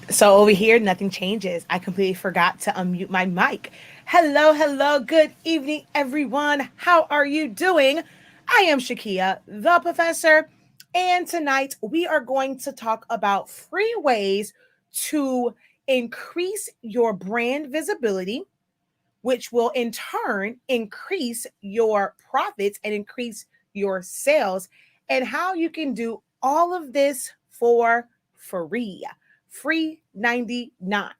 So over here, nothing changes. I completely forgot to unmute my mic. Hello, hello, good evening, everyone. How are you doing? I am Shakia, the professor, and tonight we are going to talk about free ways to increase your brand visibility, which will in turn increase your profits and increase your sales, and how you can do all of this for free. Free 99.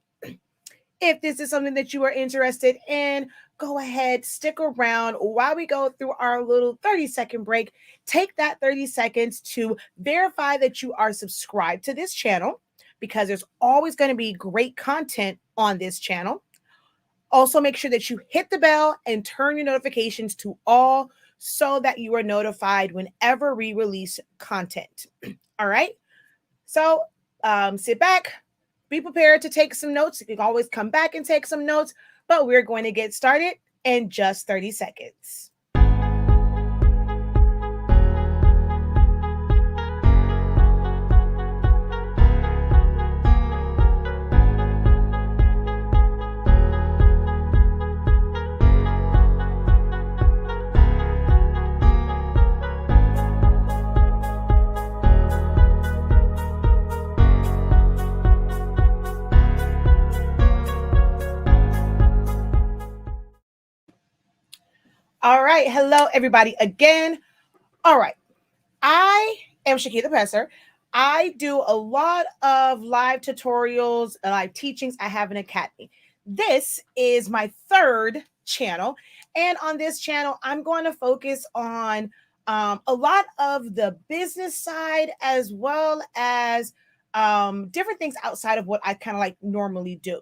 If this is something that you are interested in, go ahead, stick around while we go through our little 30-second break. Take that 30 seconds to verify that you are subscribed to this channel because there's always going to be great content on this channel. Also, make sure that you hit the bell and turn your notifications to all so that you are notified whenever we release content. All right. So sit back, be prepared to take some notes. You can always come back and take some notes, but we're going to get started in just 30 seconds. All right. Hello, everybody, again. All right. I am Shakia the Presser. I do a lot of live tutorials, live teachings. I have an academy. This is my third channel. And on this channel, I'm going to focus on a lot of the business side as well as different things outside of what I kind of like normally do.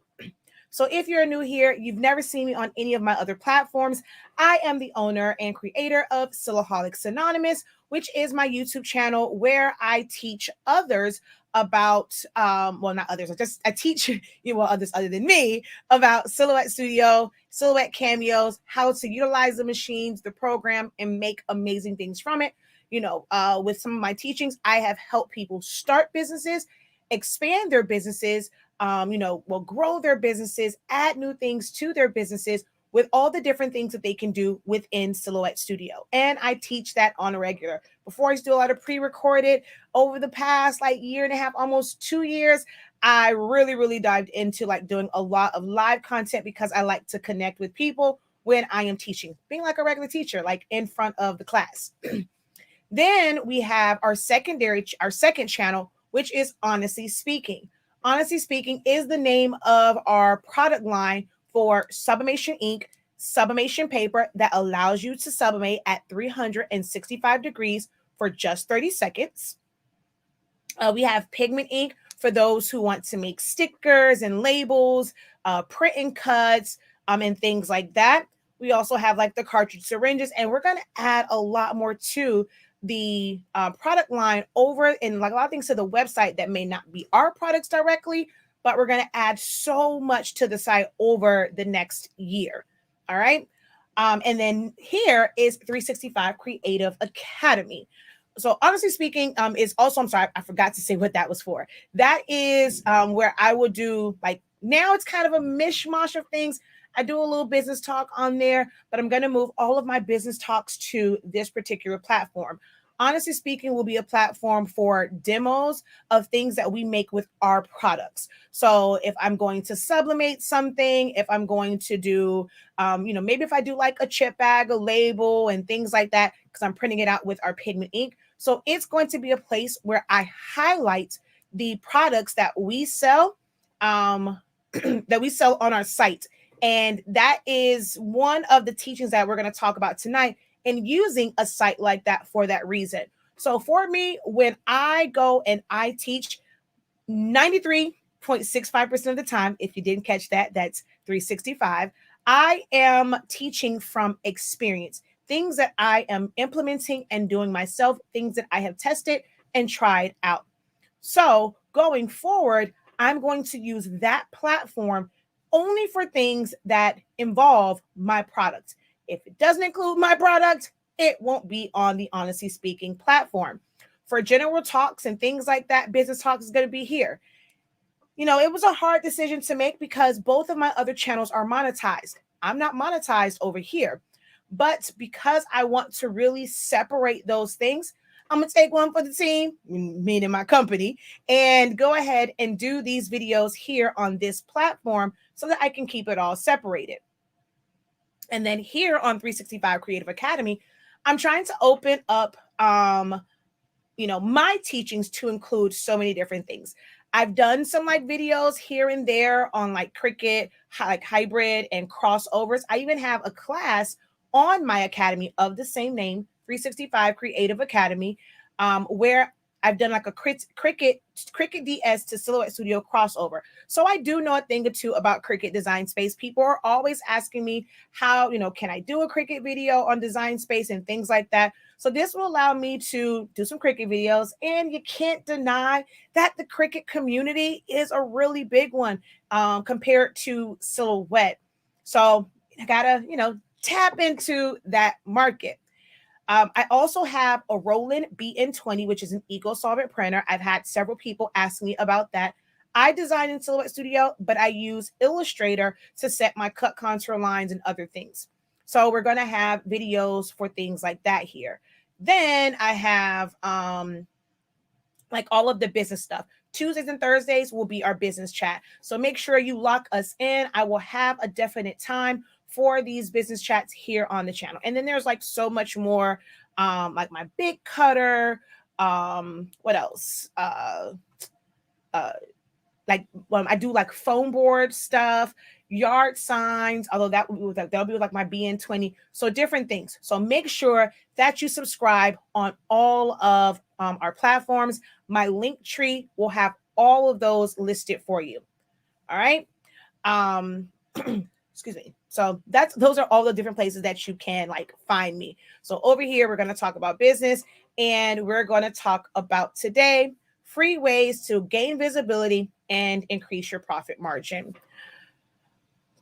So if you're new here, you've never seen me on any of my other platforms, I am the owner and creator of Silaholics Anonymous, which is my YouTube channel where I teach others about, well, not others, I teach others other than me about Silhouette Studio, Silhouette Cameos, how to utilize the machines, the program, and make amazing things from it. With some of my teachings, I have helped people start businesses, expand their businesses, will grow their businesses, add new things to their businesses with all the different things that they can do within Silhouette Studio. And I teach that on a regular. Before I used to do a lot of pre-recorded. Over the past year and a half, almost 2 years, I really, really dived into doing a lot of live content because I like to connect with people when I am teaching, being like a regular teacher, like in front of the class. Then we have our second channel, which is Honestly Speaking. Honestly Speaking is the name of our product line for sublimation ink, sublimation paper that allows you to sublimate at 365 degrees for just 30 seconds. We have pigment ink for those who want to make stickers and labels, print and cuts, and things like that. We also have the cartridge syringes, and we're going to add a lot more to the product line over and a lot of things to the website that may not be our products directly, but we're going to add so much to the site over the next year. All right. And then here is 365 Creative Academy. So Honestly Speaking is also, I'm sorry, I forgot to say what that was for. That is where I will do now it's kind of a mishmash of things. I do a little business talk on there, but I'm going to move all of my business talks to this particular platform. Honestly Speaking will be a platform for demos of things that we make with our products. So if I'm going to sublimate something, if I'm going to do, maybe if I do a chip bag, a label and things like that, because I'm printing it out with our pigment ink. So it's going to be a place where I highlight the products that we sell, that we sell on our site. And that is one of the teachings that we're going to talk about tonight, and using a site like that for that reason. So for me, when I go and I teach 93.65% of the time, if you didn't catch that, that's 365, I am teaching from experience, things that I am implementing and doing myself, things that I have tested and tried out. So going forward, I'm going to use that platform only for things that involve my product. If it doesn't include my product, it won't be on the Honestly Speaking platform. For general talks and things like that, business talks is going to be here. It was a hard decision to make because both of my other channels are monetized. I'm not monetized over here. But because I want to really separate those things, I'm going to take one for the team, meaning my company, and go ahead and do these videos here on this platform so that I can keep it all separated. And then here on 365 Creative Academy, I'm trying to open up, my teachings to include so many different things. I've done some videos here and there on Cricut, hybrid and crossovers. I even have a class on my academy of the same name, 365 Creative Academy, where I've done a Cricut DS to Silhouette Studio crossover. So I do know a thing or two about Cricut Design Space. People are always asking me how, can I do a Cricut video on Design Space and things like that. So this will allow me to do some Cricut videos. And you can't deny that the Cricut community is a really big one compared to Silhouette. So I gotta, tap into that market. I also have a Roland BN20, which is an eco-solvent printer. I've had several people ask me about that. I design in Silhouette Studio, but I use Illustrator to set my cut contour lines and other things. So we're going to have videos for things like that here. Then I have all of the business stuff. Tuesdays and Thursdays will be our business chat. So make sure you lock us in. I will have a definite time for these business chats here on the channel. And then there's so much more, like my big cutter. What else? I do foam board stuff, yard signs, although that'll be my BN20. So different things. So make sure that you subscribe on all of our platforms. My link tree will have all of those listed for you. All right. Excuse me. So those are all the different places that you can find me. So over here, we're going to talk about business, and we're going to talk about today free ways to gain visibility and increase your profit margin.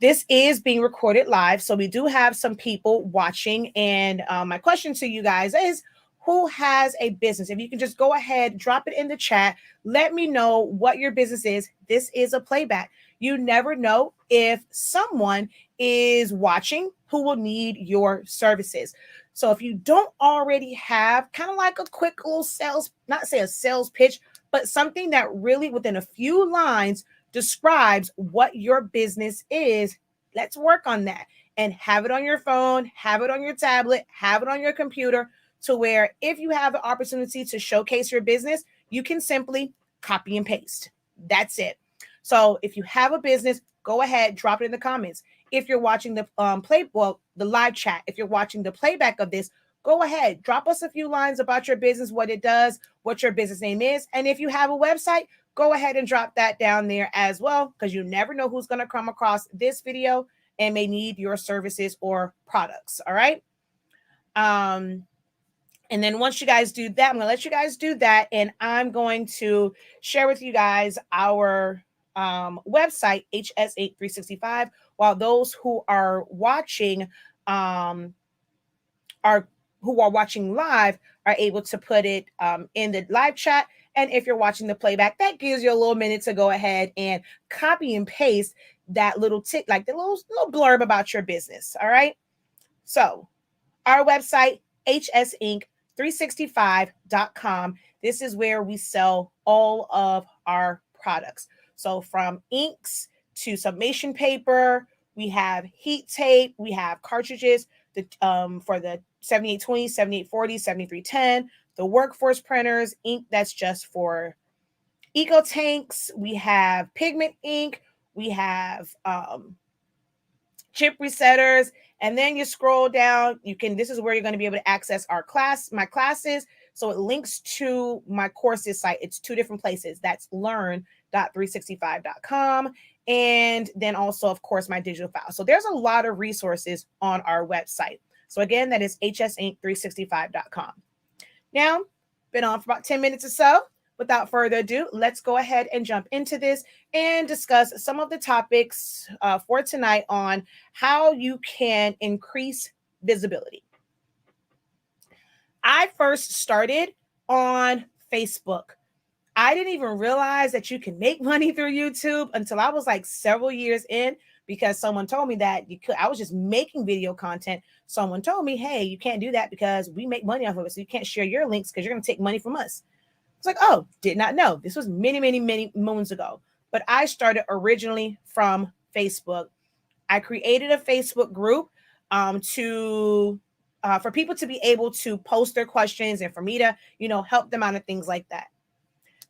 This is being recorded live, so we do have some people watching. And my question to you guys is, who has a business? If you can just go ahead, drop it in the chat. Let me know what your business is. This is a playback. You never know if someone is watching who will need your services. So if you don't already have kind of a quick little sales, not say a sales pitch, but something that really within a few lines describes what your business is, let's work on that and have it on your phone, have it on your tablet, have it on your computer, to where if you have the opportunity to showcase your business, you can simply copy and paste. That's it. So if you have a business, go ahead, drop it in the comments. If you're watching the the live chat, if you're watching the playback of this, go ahead, drop us a few lines about your business, what it does, what your business name is. And if you have a website, go ahead and drop that down there as well, because you never know who's going to come across this video and may need your services or products. All right. And then once you guys do that, I'm going to let you guys do that. And I'm going to share with you guys our website, HS8365, while those who are watching watching live are able to put it in the live chat. And if you're watching the playback, that gives you a little minute to go ahead and copy and paste that little the little blurb about your business. All right. So our website, hsinc365.com. This is where we sell all of our products. So from inks to summation paper, we have heat tape, we have cartridges for the 7820, 7840, 7310, the workforce printers, ink that's just for eco tanks. We have pigment ink, we have chip resetters, and then you scroll down. This is where you're going to be able to access my classes. So it links to my courses site. It's two different places. That's learn.365.com. And then also, of course, my digital file. So there's a lot of resources on our website. So again, that is hsinc365.com. Now, been on for about 10 minutes or so. Without further ado, let's go ahead and jump into this and discuss some of the topics for tonight on how you can increase visibility. I first started on Facebook. I didn't even realize that you can make money through YouTube until I was like several years in, because someone told me that you could. I was just making video content. Someone told me, hey, you can't do that because we make money off of it. So you can't share your links because you're going to take money from us. It's like, oh, did not know. This was many, many, many moons ago. But I started originally from Facebook. I created a Facebook group to for people to be able to post their questions and for me to, help them out and things like that.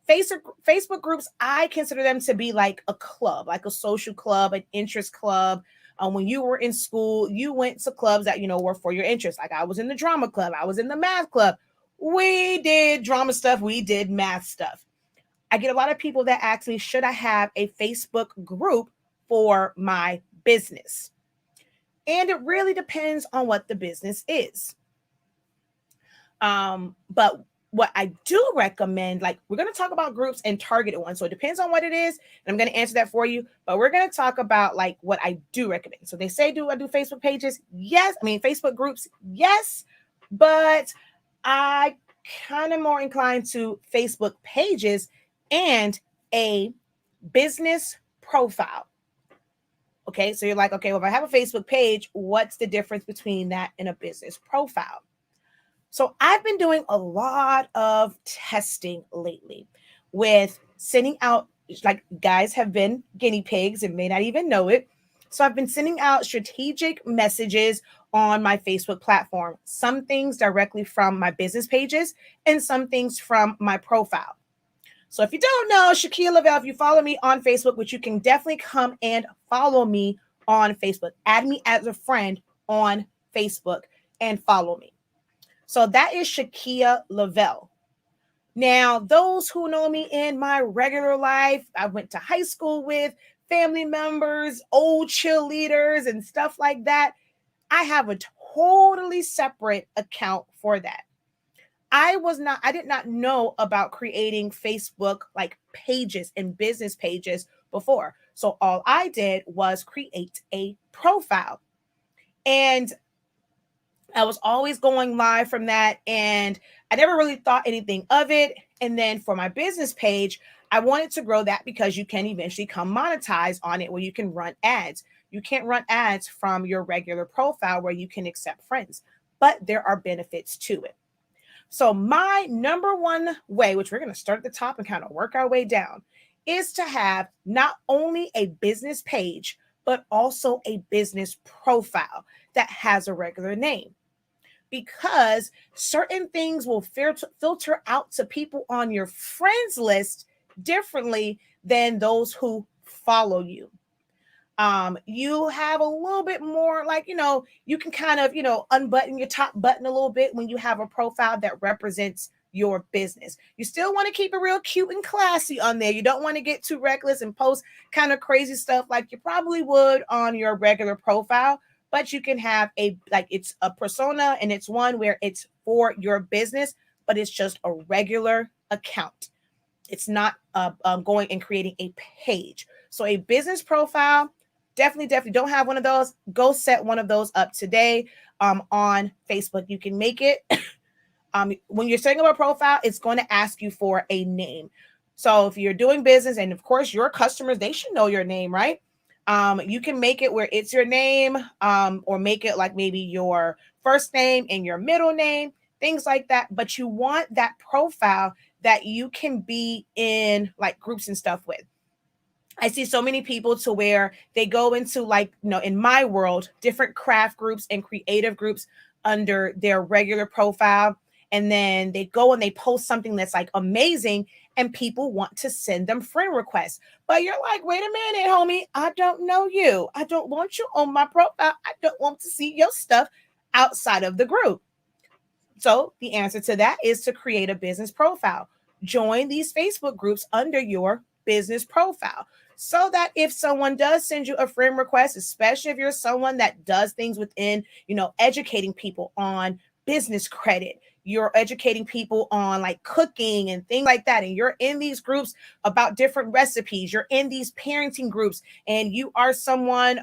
Facebook groups, I consider them to be like a club, like a social club, an interest club. When you were in school, you went to clubs that, were for your interest. Like I was in the drama club. I was in the math club. We did drama stuff. We did math stuff. I get a lot of people that ask me, should I have a Facebook group for my business? And it really depends on what the business is. But what I do recommend, like we're going to talk about groups and targeted ones. So it depends on what it is. And I'm going to answer that for you, but we're going to talk about like what I do recommend. So they say, do I do Facebook pages? Yes. I mean, Facebook groups. Yes. But I kind of more inclined to Facebook pages and a business profile. Okay. So you're like, okay, well, if I have a Facebook page, what's the difference between that and a business profile? So I've been doing a lot of testing lately with sending out, like guys have been guinea pigs and may not even know it. So I've been sending out strategic messages on my Facebook platform, some things directly from my business pages and some things from my profile. So if you don't know, Shakia Lavelle, if you follow me on Facebook, which you can definitely come and follow me on Facebook, add me as a friend on Facebook and follow me. So that is Shakia Lavelle. Now, those who know me in my regular life, I went to high school with, family members, old cheerleaders and stuff like that. I have a totally separate account for that. I did not know about creating Facebook like pages and business pages before. So all I did was create a profile. And I was always going live from that, and I never really thought anything of it. And then for my business page, I wanted to grow that because you can eventually come monetize on it where you can run ads. You can't run ads from your regular profile where you can accept friends, but there are benefits to it. So my number one way, which we're going to start at the top and kind of work our way down, is to have not only a business page, but also a business profile that has a regular name. Because certain things will filter out to people on your friends list differently than those who follow you. You have a little bit more like, you can kind of, unbutton your top button a little bit when you have a profile that represents your business. You still want to keep it real cute and classy on there. You don't want to get too reckless and post kind of crazy stuff like you probably would on your regular profile. But you can have it's a persona and it's one where it's for your business, but it's just a regular account. It's not going and creating a page. So a business profile, definitely don't have one of those. Go set one of those up today on Facebook. You can make it. When you're setting up a profile, it's going to ask you for a name. So if you're doing business, and of course your customers, they should know your name, right? You can make it where it's your name, or make it like maybe your first name and your middle name, things like that. But you want that profile that you can be in like groups and stuff with. I see so many people to where they go into in my world, different craft groups and creative groups under their regular profile. And then they go and they post something that's like amazing and people want to send them friend requests. But you're like, wait a minute, homie, I don't know you. I don't want you on my profile. I don't want to see your stuff outside of the group. So the answer to that is to create a business profile. Join these Facebook groups under your business profile so that if someone does send you a friend request, especially if you're someone that does things within, educating people on business credit, you're educating people on like cooking and things like that, and you're in these groups about different recipes, you're in these parenting groups, and you are someone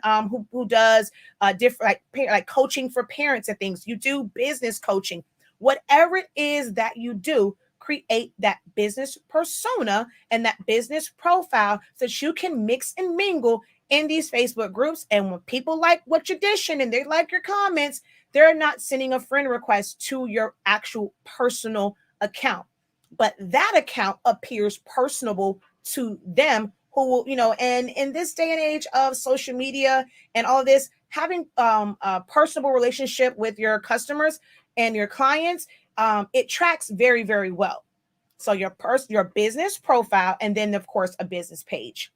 who does different like coaching for parents and things, you do business coaching, whatever it is that you do, create that business persona and that business profile so that you can mix and mingle in these Facebook groups. And when people like what you're dishing and they like your comments, they're not sending a friend request to your actual personal account. But that account appears personable to them who will, and in this day and age of social media and all of this, having a personable relationship with your customers and your clients, it tracks very, very well. So your business profile, and then of course a business page.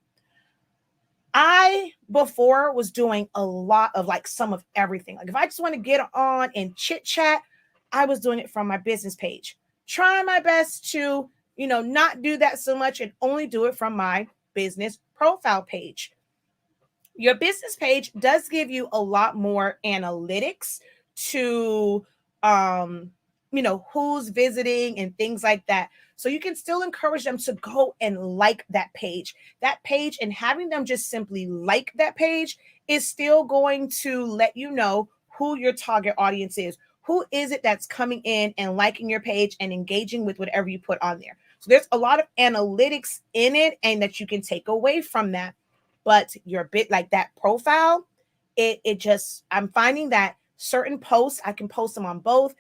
I before was doing a lot of like some of everything. Like if I just want to get on and chit chat, I was doing it from my business page. Trying my best to, not do that so much and only do it from my business profile page. Your business page does give you a lot more analytics to who's visiting and things like that. So you can still encourage them to go and like that page. That page, and having them just simply like that page is still going to let you know who your target audience is. Who is it that's coming in and liking your page and engaging with whatever you put on there? So there's a lot of analytics in it and that you can take away from that. But your bit like that profile, it just, I'm finding that certain posts, I can post them on both.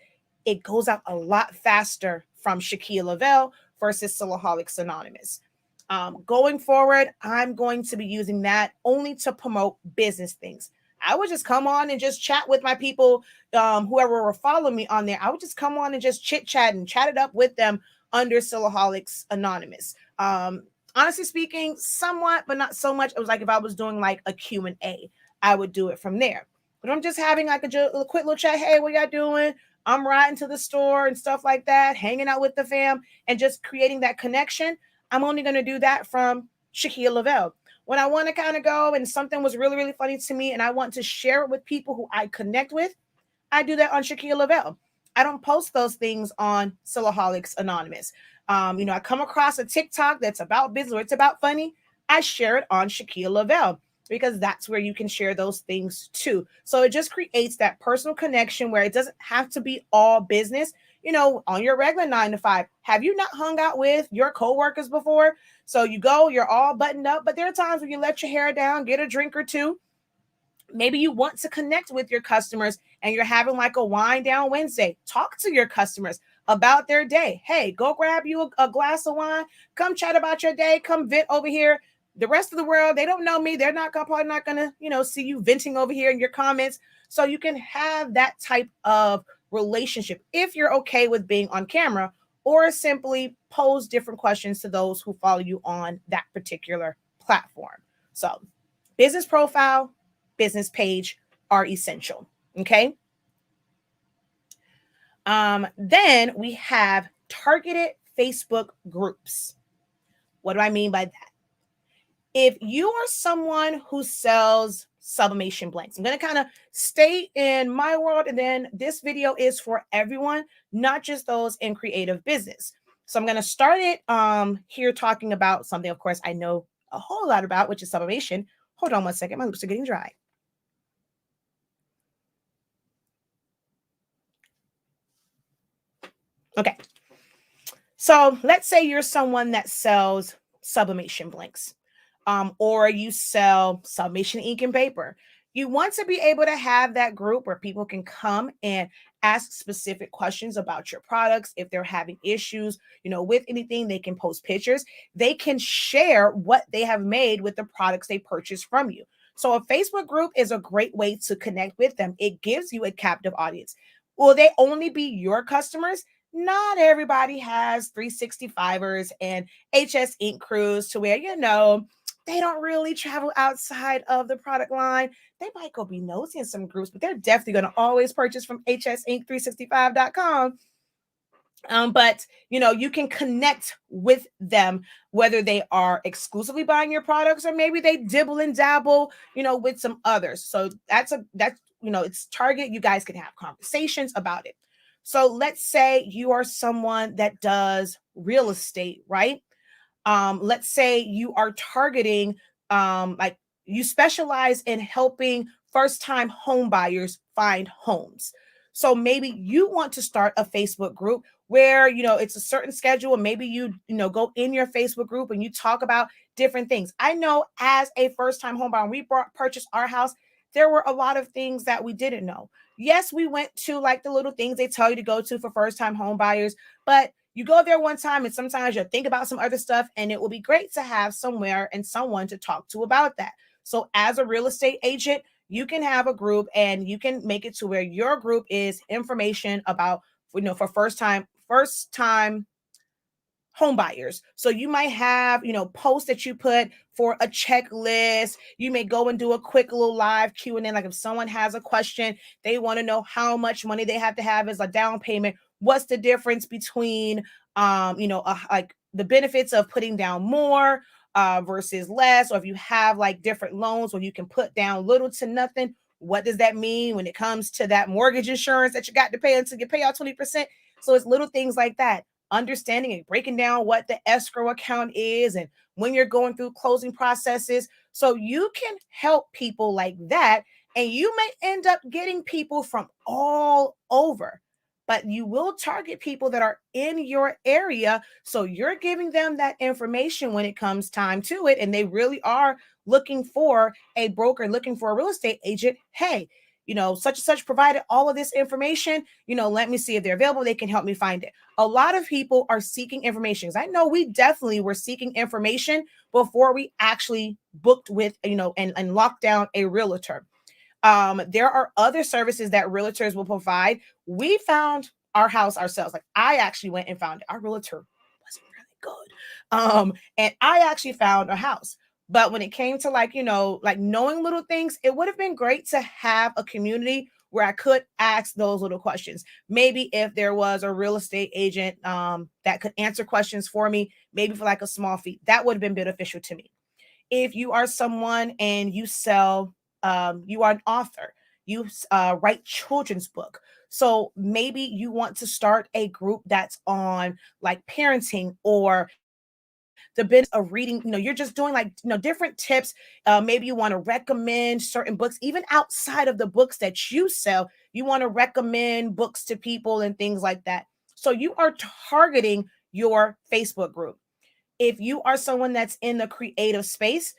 It goes out a lot faster from Shakia Lavelle versus Sillaholics Anonymous. Going forward, I'm going to be using that only to promote business things. I would just come on and just chat with my people, whoever were following me on there. I would just come on and just chit chat and chat it up with them under Sillaholics Anonymous. Honestly speaking, somewhat, but not so much. It was like if I was doing like a Q&A, I would do it from there. But I'm just having like a quick little chat. Hey, what y'all doing? I'm riding to the store and stuff like that, hanging out with the fam and just creating that connection. I'm only going to do that from Shakia Lavelle. When I want to kind of go and something was really, really funny to me and I want to share it with people who I connect with, I do that on Shakia Lavelle. I don't post those things on Sillaholics Anonymous. I come across a TikTok that's about business or it's about funny, I share it on Shakia Lavelle because that's where you can share those things too. So it just creates that personal connection where it doesn't have to be all business. On your regular 9 to 5, have you not hung out with your coworkers before? So you go, you're all buttoned up, but there are times when you let your hair down, get a drink or two. Maybe you want to connect with your customers and you're having like a wind down Wednesday. Talk to your customers about their day. Hey, go grab you a glass of wine. Come chat about your day. Come vent over here. The rest of the world, they don't know me. They're probably not going to, see you venting over here in your comments. So you can have that type of relationship if you're okay with being on camera, or simply pose different questions to those who follow you on that particular platform. So business profile, business page are essential. Okay. Then we have targeted Facebook groups. What do I mean by that? If you are someone who sells sublimation blanks, I'm going to kind of stay in my world, and then this video is for everyone, not just those in creative business. So I'm going to start it here talking about something, of course, I know a whole lot about, which is sublimation. Hold on one second. My lips are getting dry. Okay. So let's say you're someone that sells sublimation blanks, or you sell sublimation ink and paper. You want to be able to have that group where people can come and ask specific questions about your products. If they're having issues, with anything, they can post pictures. They can share what they have made with the products they purchased from you. So a Facebook group is a great way to connect with them. It gives you a captive audience. Will they only be your customers? Not everybody has 365ers and HS ink crews to where, they don't really travel outside of the product line. They might go be nosy in some groups, but they're definitely going to always purchase from hsink365.com. But you can connect with them, whether they are exclusively buying your products or maybe they dibble and dabble, with some others. So that's it's target. You guys can have conversations about it. So let's say you are someone that does real estate, right? Let's say you are targeting, like you specialize in helping first-time home buyers find homes. So maybe you want to start a Facebook group where, it's a certain schedule, and maybe go in your Facebook group and you talk about different things. I know as a first time home buyer, when we purchased our house, there were a lot of things that we didn't know. Yes, we went to like the little things they tell you to go to for first time home buyers, but you go there one time and sometimes you'll think about some other stuff, and it will be great to have somewhere and someone to talk to about that. So as a real estate agent, you can have a group and you can make it to where your group is information about, for first time home buyers. So you might have, posts that you put for a checklist. You may go and do a quick little live Q&A. Like if someone has a question, they want to know how much money they have to have as a down payment. What's the difference between, like the benefits of putting down more versus less, or if you have like different loans where you can put down little to nothing. What does that mean when it comes to that mortgage insurance that you got to pay until you pay out 20%? So it's little things like that, understanding and breaking down what the escrow account is and when you're going through closing processes. So you can help people like that. And you may end up getting people from all over, but you will target people that are in your area. So you're giving them that information when it comes time to it. And they really are looking for a broker, looking for a real estate agent. Hey, such and such provided all of this information. Let me see if they're available. They can help me find it. A lot of people are seeking information. I know we definitely were seeking information before we actually booked with, and locked down a realtor. There are other services that realtors will provide. We found our house ourselves. Like I actually went and found it. Our realtor wasn't really good. And I actually found a house. But when it came to like, like knowing little things, it would have been great to have a community where I could ask those little questions. Maybe if there was a real estate agent that could answer questions for me, maybe for like a small fee, that would have been beneficial to me. If you are someone and you sell, you are an author, you write children's book. So maybe you want to start a group that's on like parenting or the business of reading. You're just doing like, different tips. Maybe you want to recommend certain books, even outside of the books that you sell. You want to recommend books to people and things like that. So you are targeting your Facebook group. If you are someone that's in the creative space,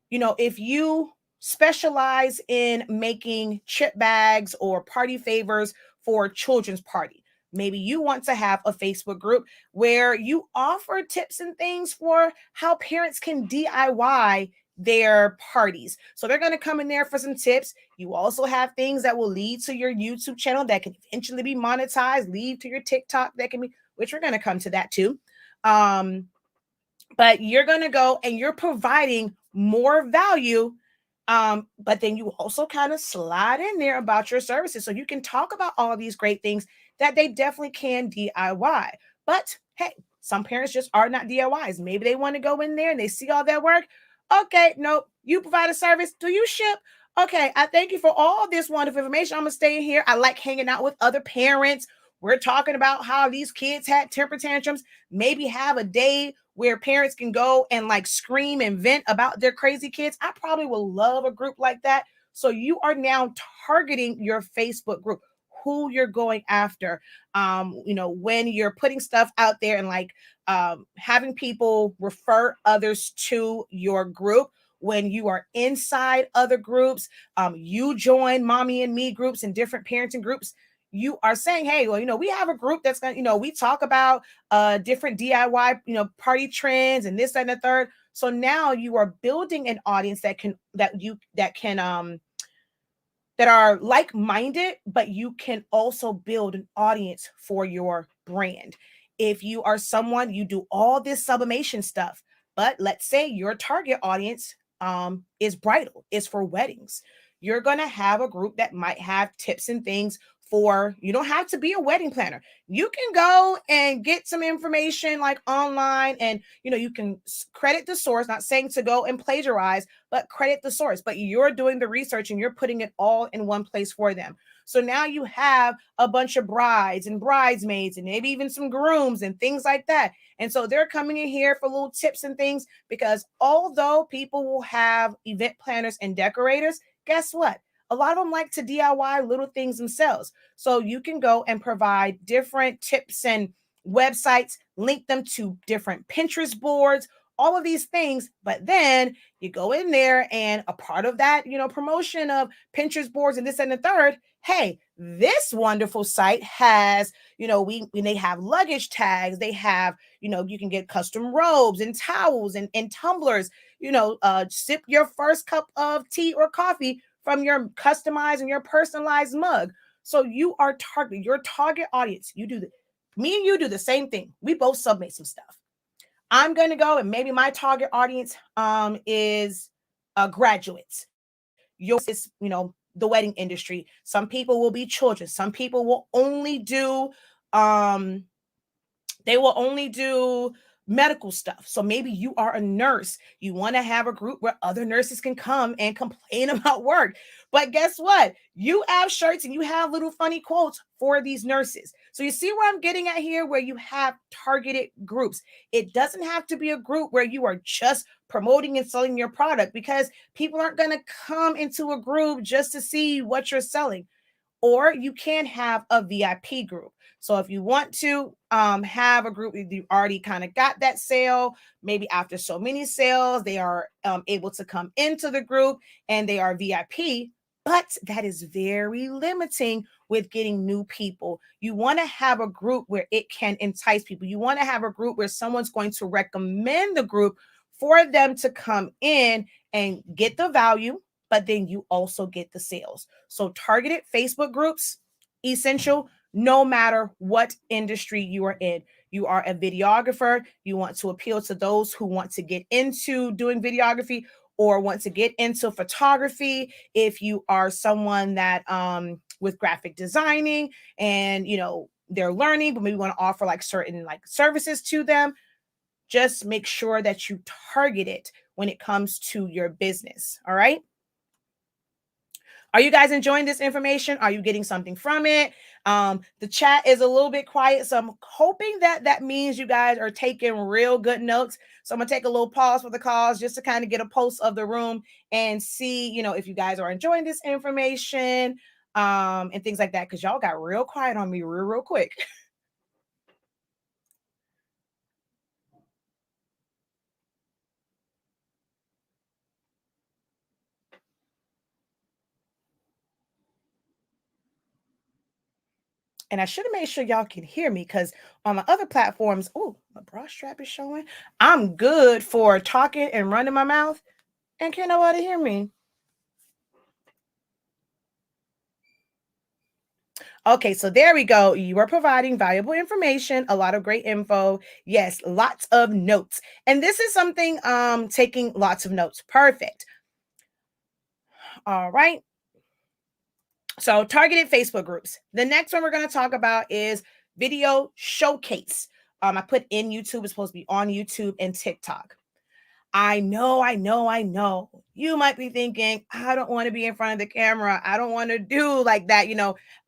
if you specialize in making chip bags or party favors for children's party, maybe you want to have a Facebook group where you offer tips and things for how parents can DIY their parties. So they're going to come in there for some tips. You also have things that will lead to your YouTube channel that can eventually be monetized, lead to your TikTok that can be, which we're going to come to that too. But you're going to go and you're providing more value. But then you also kind of slide in there about your services. So you can talk about all of these great things that they definitely can DIY. But hey, some parents just are not DIYs. Maybe they want to go in there and they see all that work. Okay, nope. You provide a service. Do you ship? Okay, I thank you for all this wonderful information. I'm going to stay in here. I like hanging out with other parents. We're talking about how these kids had temper tantrums. Maybe have a day where parents can go and like scream and vent about their crazy kids. I probably will love a group like that. So you are now targeting your Facebook group, who you're going after. When you're putting stuff out there and like having people refer others to your group. When you are inside other groups, you join mommy and me groups and different parenting groups. You are saying, hey, well, we have a group that's going to, we talk about different DIY, party trends and this and the third. So now you are building an audience that are like-minded, but you can also build an audience for your brand. If you are someone, you do all this sublimation stuff, but let's say your target audience is bridal, is for weddings. You're going to have a group that might have tips and things for, you don't have to be a wedding planner. You can go and get some information like online and, you can credit the source, not saying to go and plagiarize, but credit the source, but you're doing the research and you're putting it all in one place for them. So now you have a bunch of brides and bridesmaids and maybe even some grooms and things like that. And so they're coming in here for little tips and things, because although people will have event planners and decorators, guess what? a lot of them like to DIY little things themselves. So you can go and provide different tips and websites, link them to different Pinterest boards, all of these things. But then you go in there, and a part of that, promotion of Pinterest boards and this and the third, hey, this wonderful site has, when they have luggage tags, they have, you can get custom robes and towels and tumblers, sip your first cup of tea or coffee from your customized and your personalized mug. So you are targeting your target audience. Me and you do the same thing. We both submit some stuff. I'm going to go, and maybe my target audience is graduates. Yours is, the wedding industry. Some people will be children. Some people will only do um they will only do medical stuff. So maybe you are a nurse. You want to have a group where other nurses can come and complain about work. But guess what? You have shirts and you have little funny quotes for these nurses. So you see where I'm getting at here, where you have targeted groups. It doesn't have to be a group where you are just promoting and selling your product, because people aren't going to come into a group just to see what you're selling. Or you can have a VIP group. So if you want to have a group, you already kind of got that sale, maybe after so many sales, they are able to come into the group and they are VIP, but that is very limiting with getting new people. You want to have a group where it can entice people. You want to have a group where someone's going to recommend the group for them to come in and get the value, but then you also get the sales. So targeted Facebook groups, essential, no matter what industry you are in. You are a videographer, you want to appeal to those who want to get into doing videography or want to get into photography. If you are someone that with graphic designing and they're learning, but maybe want to offer like certain like services to them, just make sure that you target it when it comes to your business. All right. Are you guys enjoying this information? Are you getting something from it? The chat is a little bit quiet, so I'm hoping that means you guys are taking real good notes. So I'm gonna take a little pause for the calls just to kind of get a pulse of the room and see, if you guys are enjoying this information and things like that, because y'all got real quiet on me real quick. And I should have made sure y'all can hear me, because on my other platforms, oh, my bra strap is showing. I'm good for talking and running my mouth, and can't nobody hear me. Okay, so there we go. You are providing valuable information, a lot of great info. Yes, lots of notes. And this is something taking lots of notes. Perfect. All right. So targeted Facebook groups. The next one we're going to talk about is video showcase. I put in YouTube. It's supposed to be on YouTube and TikTok. I know. You might be thinking, I don't want to be in front of the camera. I don't want to do like that.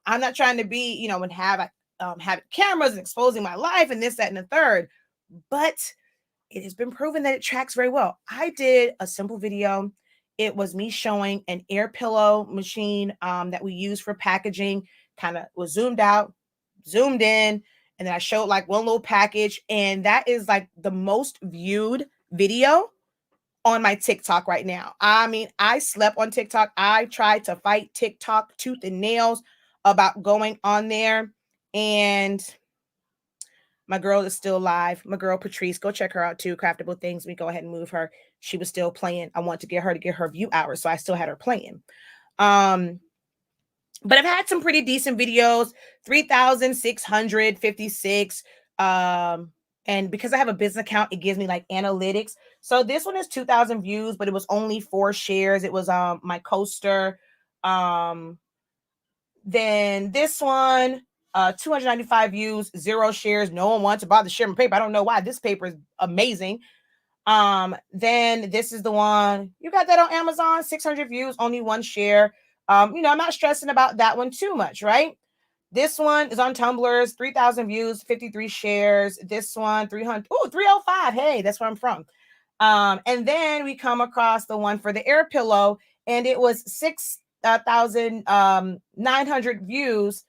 I'm not trying to be, and have cameras and exposing my life and this, that, and the third. But it has been proven that it tracks very well. I did a simple video. It was me showing an air pillow machine that we use for packaging, kind of was zoomed out, zoomed in, and then I showed like one little package. And that is like the most viewed video on my TikTok right now. I mean, I slept on TikTok. I tried to fight TikTok tooth and nails about going on there. And my girl is still live. My girl Patrice, go check her out too. Craftable Things. We go ahead and move her. She was still playing. I want to get her view hours, so I still had her playing. But I've had some pretty decent videos. 3,656. And because I have a business account, it gives me like analytics. So this one is 2,000 views, but it was only 4 shares. It was my coaster. Then this one, 295 views, 0 shares. No one wants to bother sharing paper. I don't know why. This paper is amazing. Then this is the one, you got that on Amazon, 600 views, only 1 share. I'm not stressing about that one too much, right? This one is on Tumblr's, 3,000 views, 53 shares. This one, 305. Hey, that's where I'm from. And then we come across the one for the air pillow, and it was 900 views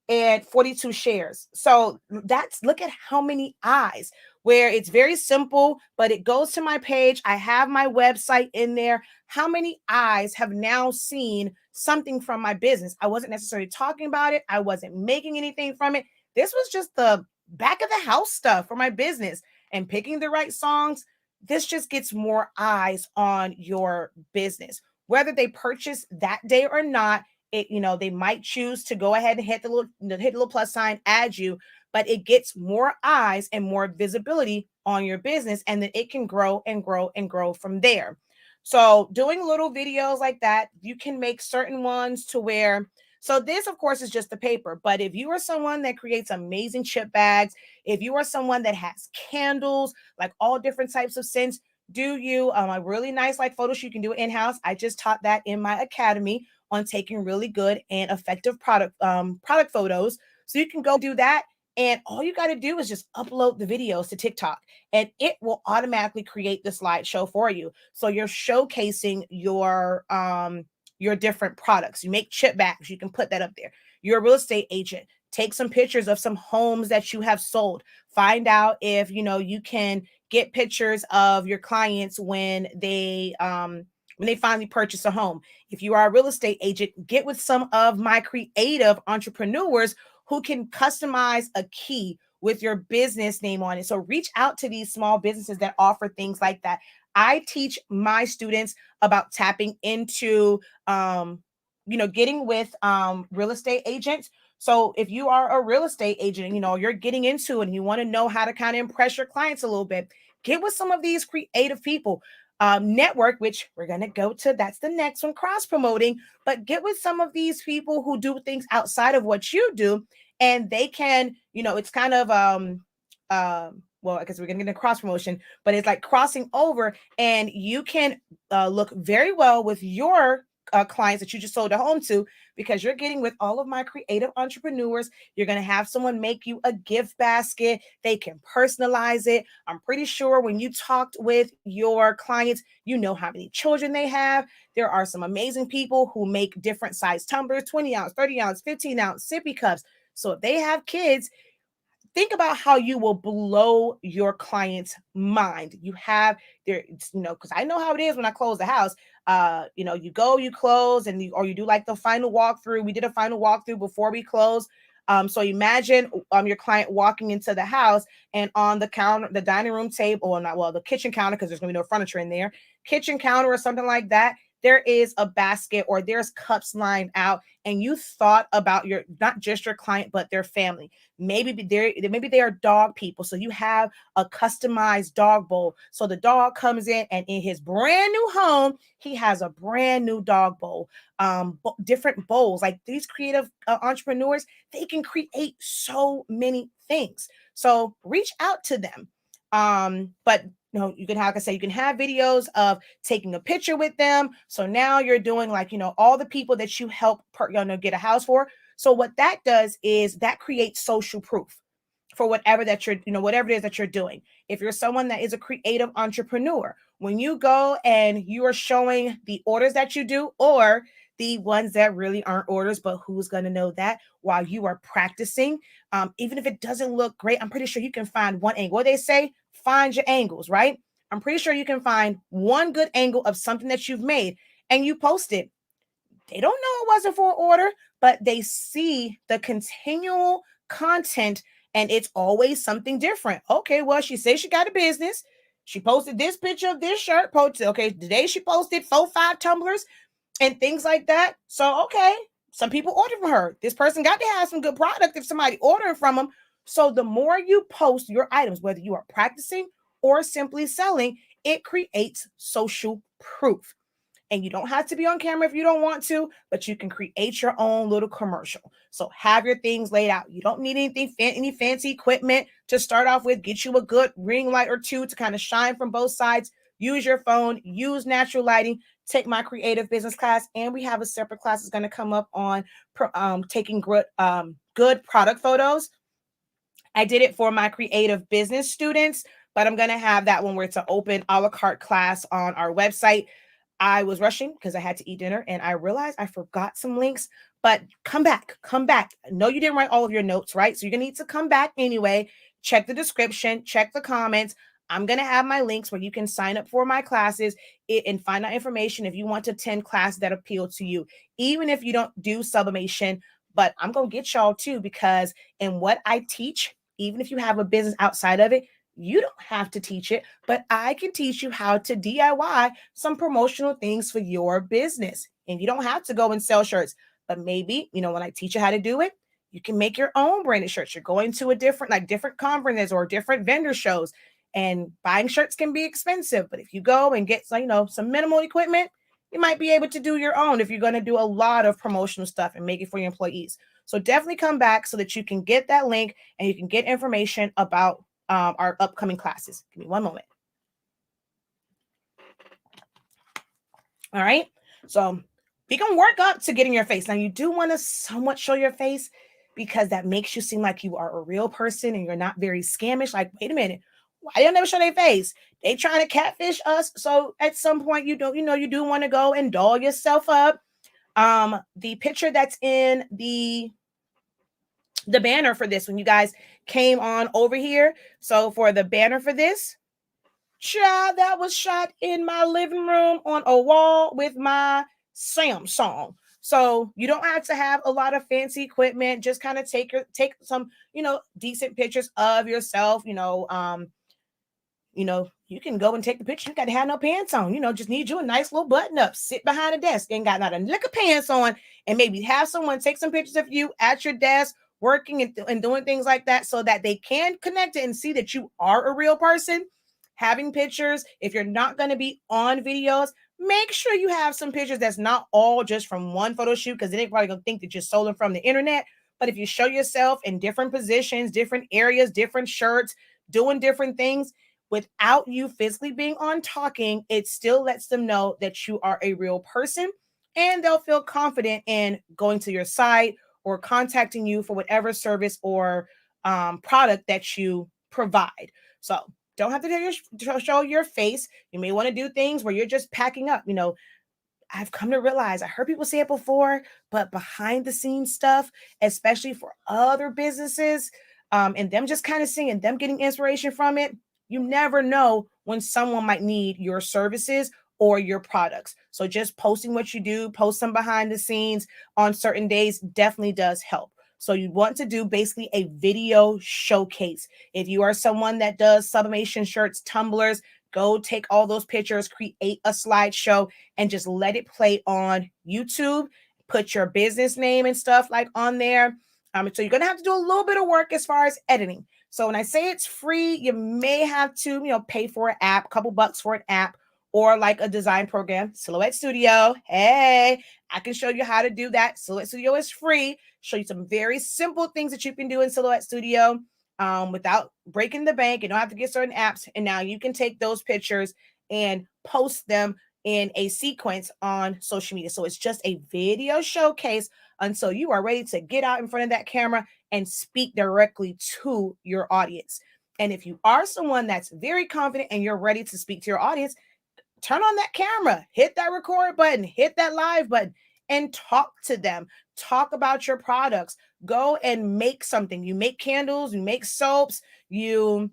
and 42 shares. So that's, look at how many eyes, where it's very simple, but it goes to my page. I have my website in there. How many eyes have now seen something from my business? I wasn't necessarily talking about it. I wasn't making anything from it. This was just the back of the house stuff for my business and picking the right songs. This just gets more eyes on your business, whether they purchase that day or not. It, they might choose to go ahead and hit the little plus sign, add you, but it gets more eyes and more visibility on your business, and then it can grow and grow and grow from there. So doing little videos like that, you can make certain ones to where, so this of course is just the paper, but if you are someone that creates amazing chip bags, if you are someone that has candles, like all different types of scents, do you a really nice like photo shoot, you can do it in-house. I just taught that in my academy on taking really good and effective product photos. So you can go do that. And all you got to do is just upload the videos to TikTok, and it will automatically create the slideshow for you. So you're showcasing your different products. You make chip bags, you can put that up there. You're a real estate agent. Take some pictures of some homes that you have sold. Find out if you can get pictures of your clients when they finally purchase a home. If you are a real estate agent, get with some of my creative entrepreneurs who can customize a key with your business name on it. So reach out to these small businesses that offer things like that. I teach my students about tapping into, getting with real estate agents. So if you are a real estate agent, you're getting into it and you want to know how to kind of impress your clients a little bit, get with some of these creative people. Network, which we're going to go to, that's the next one, cross promoting, but get with some of these people who do things outside of what you do, and they can, it's kind of well, I guess we're going to get into cross promotion, but it's like crossing over, and you can look very well with your clients that you just sold a home to, because you're getting with all of my creative entrepreneurs. You're going to have someone make you a gift basket. They can personalize it. I'm pretty sure when you talked with your clients, you know how many children they have. There are some amazing people who make different size tumblers, 20 ounce, 30 ounce, 15 ounce sippy cups. So if they have kids, think about how you will blow your client's mind. You have there, because I know how it is when I close the house. You go, you close, and or you do like the final walkthrough. We did a final walkthrough before we close. So imagine your client walking into the house, and on the counter, the dining room table, or not, well, the kitchen counter, because there's gonna be no furniture in there, kitchen counter or something like that, there is a basket or there's cups lined out, and you thought about your, not just your client, but their family. Maybe they are dog people, so you have a customized dog bowl. So the dog comes in, and in his brand new home, he has a brand new dog bowl. Different bowls. Like these creative entrepreneurs, they can create so many things. So reach out to them. But you can have, like I say, you can have videos of taking a picture with them. So now you're doing like, all the people that you help get a house for. So what that does is that creates social proof for whatever that you're, whatever it is that you're doing. If you're someone that is a creative entrepreneur, when you go and you are showing the orders that you do, or the ones that really aren't orders, but who's going to know that while you are practicing, even if it doesn't look great, I'm pretty sure you can find one angle. What they say, find your angles, right? I'm pretty sure you can find one good angle of something that you've made and you post it. They don't know it wasn't for order, but they see the continual content, and it's always something different. Okay, well, she says she got a business. She posted this picture of this shirt. Posted, okay, today she posted 4-5 tumblers and things like that. So, okay, some people order from her. This person got to have some good product if somebody ordering from them. So the more you post your items, whether you are practicing or simply selling, it creates social proof. And you don't have to be on camera if you don't want to, but you can create your own little commercial. So have your things laid out. You don't need any fancy equipment to start off with. Get you a good ring light or two to kind of shine from both sides. Use your phone, use natural lighting, take my creative business class. And we have a separate class that's going to come up on taking good product photos. I did it for my creative business students, but I'm going to have that one where it's an open a la carte class on our website. I was rushing because I had to eat dinner and I realized I forgot some links, but come back, come back. No, you didn't write all of your notes, right? So you're going to need to come back anyway. Check the description, check the comments. I'm going to have my links where you can sign up for my classes and find out information if you want to attend classes that appeal to you, even if you don't do sublimation. But I'm going to get y'all too, because in what I teach, even if you have a business outside of it, you don't have to teach it, but I can teach you how to DIY some promotional things for your business. And you don't have to go and sell shirts, but maybe, when I teach you how to do it, you can make your own branded shirts. You're going to a different conferences or different vendor shows, and buying shirts can be expensive. But if you go and get some minimal equipment, you might be able to do your own if you're going to do a lot of promotional stuff and make it for your employees. So definitely come back so that you can get that link and you can get information about our upcoming classes. Give me one moment. All right. So we can work up to getting your face. Now, you do want to somewhat show your face because that makes you seem like you are a real person and you're not very scamish. Like, wait a minute. Why they don't never show their face? They trying to catfish us. So at some point, you do want to go and doll yourself up. The picture that's in the banner for this, when you guys came on over here. So for the banner for this, child, that was shot in my living room on a wall with my Samsung. So you don't have to have a lot of fancy equipment. Just kind of take some, decent pictures of yourself. You can go and take the picture. You got to have no pants on. Just need you a nice little button up. Sit behind a desk. Ain't got not a lick of pants on. And maybe have someone take some pictures of you at your desk working and doing things like that so that they can connect it and see that you are a real person. Having pictures, if you're not going to be on videos, make sure you have some pictures that's not all just from one photo shoot, because then they're probably going to think that you're stolen from the internet. But if you show yourself in different positions, different areas, different shirts, doing different things, without you physically being on talking, it still lets them know that you are a real person, and they'll feel confident in going to your site or contacting you for whatever service or product that you provide. So don't have to show your face. You may want to do things where you're just packing up. I've come to realize, I heard people say it before, but behind the scenes stuff, especially for other businesses, and them just kind of seeing and them getting inspiration from it, you never know when someone might need your services or your products. So just posting what you do, post some behind the scenes on certain days definitely does help. So you want to do basically a video showcase. If you are someone that does sublimation shirts, tumblers, go take all those pictures, create a slideshow, and just let it play on YouTube. Put your business name and stuff like on there. So you're going to have to do a little bit of work as far as editing. So when I say it's free, you may have to, pay for an app, a couple bucks for an app, or like a design program, Silhouette Studio. Hey, I can show you how to do that. Silhouette Studio is free. Show you some very simple things that you can do in Silhouette Studio without breaking the bank. You don't have to get certain apps. And now you can take those pictures and post them in a sequence on social media. So it's just a video showcase until you are ready to get out in front of that camera and speak directly to your audience. And if you are someone that's very confident and you're ready to speak to your audience, turn on that camera, hit that record button, hit that live button, and talk to them. Talk about your products. Go and make something. You make candles, you make soaps, you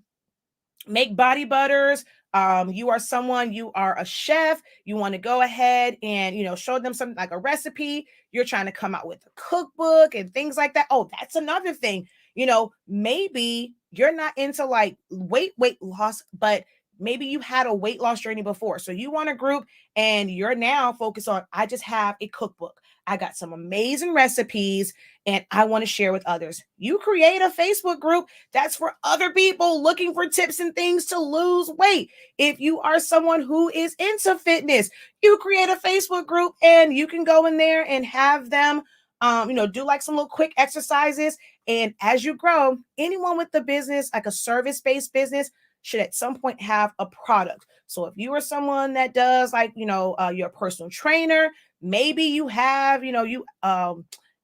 make body butters. You are a chef. You want to go ahead and, show them something like a recipe. You're trying to come out with a cookbook and things like that. Oh, that's another thing. Maybe you're not into like weight loss, but maybe you had a weight loss journey before. So you want a group and you're now focused on, I just have a cookbook. I got some amazing recipes and I want to share with others. You create a Facebook group that's for other people looking for tips and things to lose weight. If you are someone who is into fitness, you create a Facebook group and you can go in there and have them, do like some little quick exercises. And as you grow, anyone with the business, like a service-based business, should at some point have a product. So if you are someone that does like, you're a personal trainer, maybe you have, you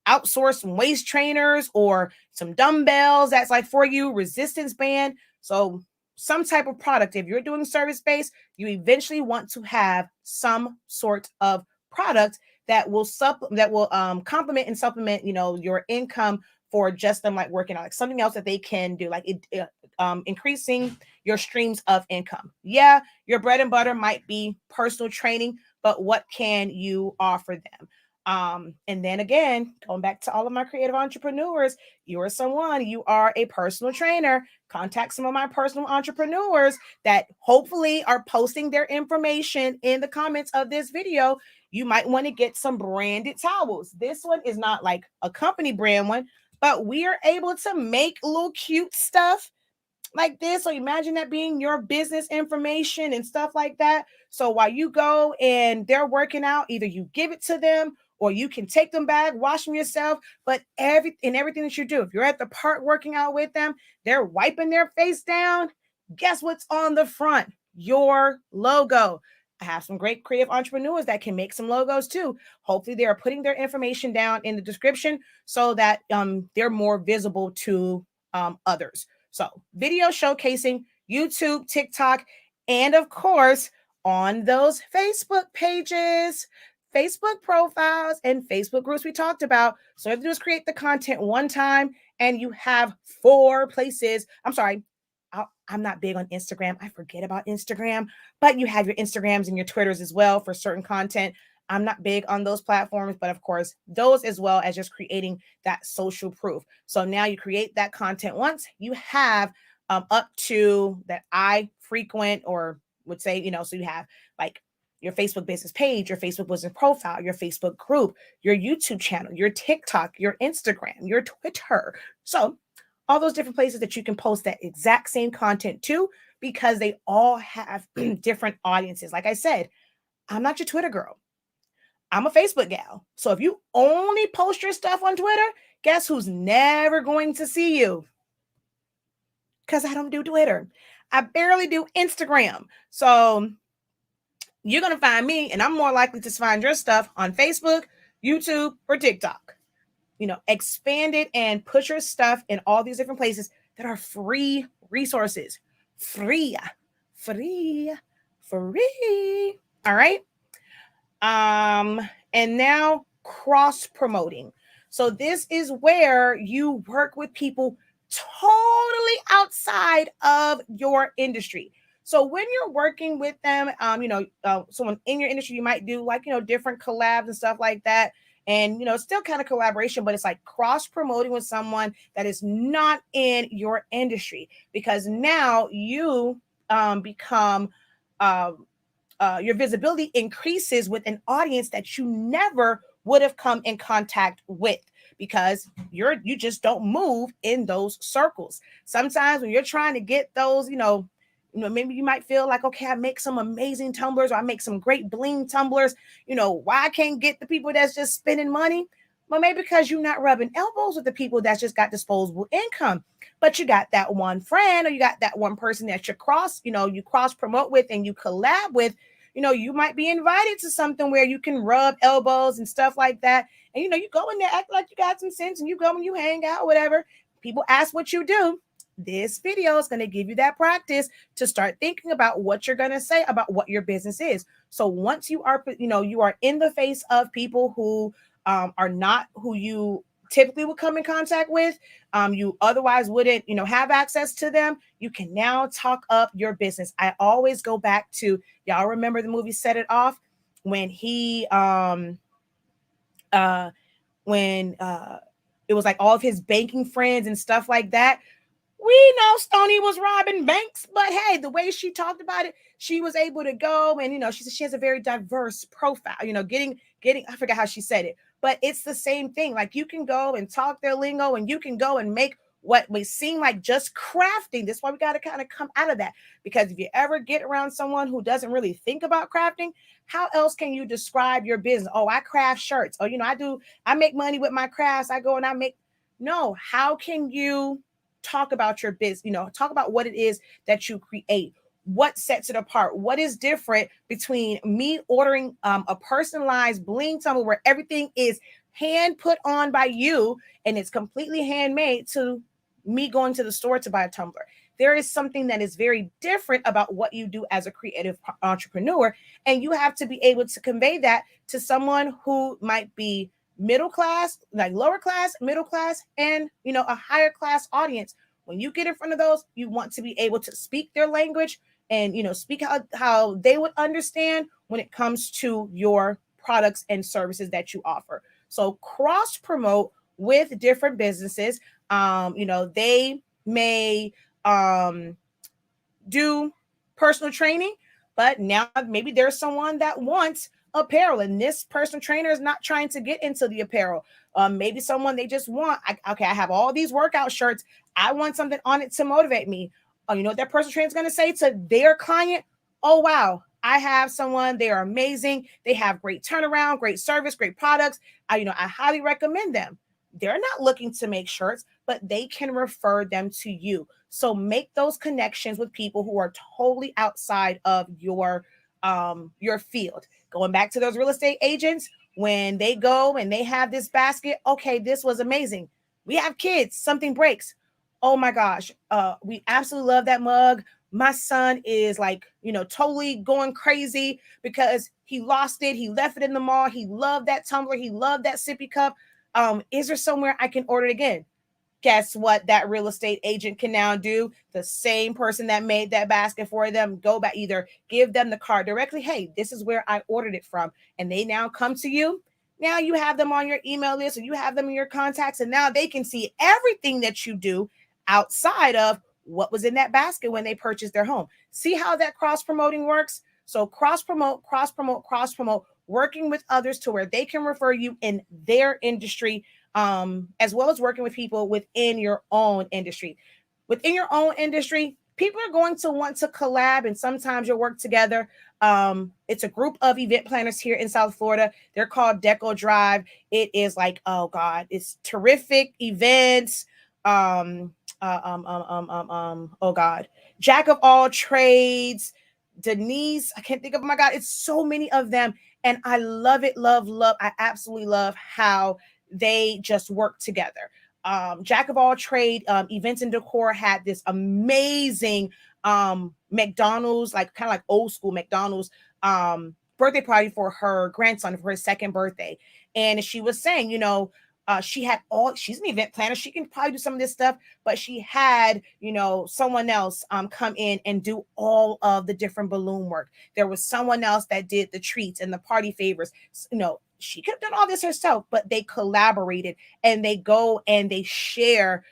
outsource some waist trainers or some dumbbells that's like for you, resistance band. So some type of product. If you're doing service-based, you eventually want to have some sort of product that will complement and supplement, your income for just them like working out, like something else that they can do, like increasing your streams of income. Yeah, your bread and butter might be personal training, but what can you offer them? And then again, going back to all of my creative entrepreneurs, you are a personal trainer. Contact some of my personal entrepreneurs that hopefully are posting their information in the comments of this video. You might want to get some branded towels. This one is not like a company brand one, but we are able to make little cute stuff like this. So imagine that being your business information and stuff like that. So while you go and they're working out, either you give it to them or you can take them back, wash them yourself. But everything that you do, if you're at the park working out with them, they're wiping their face down. Guess what's on the front? Your logo. I have some great creative entrepreneurs that can make some logos too. Hopefully they are putting their information down in the description so that they're more visible to others. So video showcasing, YouTube, TikTok, and of course, on those Facebook pages, Facebook profiles, and Facebook groups we talked about. So all you have to do is create the content one time and you have 4 places. I'm sorry, I'm not big on Instagram. I forget about Instagram, but you have your Instagrams and your Twitters as well for certain content. I'm not big on those platforms, but of course, those as well as just creating that social proof. So now you create that content once, you have up to that I frequent or would say, so you have like your Facebook business page, your Facebook business profile, your Facebook group, your YouTube channel, your TikTok, your Instagram, your Twitter. So all those different places that you can post that exact same content to, because they all have different audiences. Like I said, I'm not your Twitter girl. I'm a Facebook gal. So if you only post your stuff on Twitter, guess who's never going to see you? Because I don't do Twitter. I barely do Instagram. So you're going to find me, and I'm more likely to find your stuff on Facebook, YouTube, or TikTok. Expand it and put your stuff in all these different places that are free resources. Free. All right. And now cross promoting. So this is where you work with people totally outside of your industry. So when you're working with them, someone in your industry, you might do like, different collabs and stuff like that. And, it's still kind of collaboration, but it's like cross promoting with someone that is not in your industry, because now you become, your visibility increases with an audience that you never would have come in contact with, because you just don't move in those circles. Sometimes when you're trying to get those, maybe you might feel like, okay, I make some amazing tumblers, or I make some great bling tumblers. Why I can't get the people that's just spending money? Well, maybe because you're not rubbing elbows with the people that's just got disposable income, but you got that one friend, or you got that one person that you cross promote with and you collab with. You might be invited to something where you can rub elbows and stuff like that. And, you go in there, act like you got some sense, and you go and you hang out, whatever. People ask what you do. This video is going to give you that practice to start thinking about what you're going to say about what your business is. So once you are in the face of people who are not who you typically would come in contact with, you otherwise wouldn't, have access to them, you can now talk up your business. I always go back to, y'all remember the movie Set It Off, when he, when it was like all of his banking friends and stuff like that. We know Stoney was robbing banks, but hey, the way she talked about it, she was able to go and, she said she has a very diverse profile, getting, I forgot how she said it, but it's the same thing. Like you can go and talk their lingo, and you can go and make what may seem like just crafting. That's why we got to kind of come out of that, because if you ever get around someone who doesn't really think about crafting, how else can you describe your business? Oh, I craft shirts. Oh, I make money with my crafts. I go and I make, no, how can you talk about your business, talk about what it is that you create, what sets it apart, what is different between me ordering a personalized bling tumbler where everything is hand put on by you and it's completely handmade, to me going to the store to buy a tumbler. there is something that is very different about what you do as a creative entrepreneur. And you have to be able to convey that to someone who might be middle class, like lower class, middle class, and a higher class audience. When you get in front of those, you want to be able to speak their language and speak how they would understand when it comes to your products and services that you offer. So cross promote with different businesses. They may do personal training, but now maybe there's someone that wants apparel, and this personal trainer is not trying to get into the apparel. Maybe someone they just want, I have all these workout shirts. I want something on it to motivate me. You know what that personal trainer is going to say to their client? Oh, wow, I have someone. They are amazing. They have great turnaround, great service, great products. I highly recommend them. They're not looking to make shirts, but they can refer them to you. So make those connections with people who are totally outside of your field. Going back to those real estate agents, when they go and they have this basket, okay, this was amazing. We have kids, something breaks. Oh my gosh, we absolutely love that mug. My son is like, totally going crazy because he lost it. He left it in the mall. He loved that tumbler. He loved that sippy cup. Is there somewhere I can order it again? Guess what that real estate agent can now do? The same person that made that basket for them, go back, either give them the card directly. Hey, this is where I ordered it from. And they now come to you. Now you have them on your email list, or you have them in your contacts, and now they can see everything that you do outside of what was in that basket when they purchased their home. See how that cross promoting works? So cross promote, working with others to where they can refer you in their industry, as well as working with people within your own industry. Within your own industry, people are going to want to collab, and sometimes you'll work together. It's a group of event planners here in South Florida. They're called Deco Drive. It is like, oh God, it's terrific events. Oh God, Jack of all trades. Denise, I can't think of, oh my God, it's so many of them. And I love it, love. I absolutely love how they just work together. Jack of all trade, events and decor had this amazing McDonald's, like kind of like old school McDonald's birthday party for her grandson for his second birthday. And she was saying, she's an event planner. She can probably do some of this stuff, but she had, someone else come in and do all of the different balloon work. There was someone else that did the treats and the party favors. She could have done all this herself, but they collaborated, and they go and they share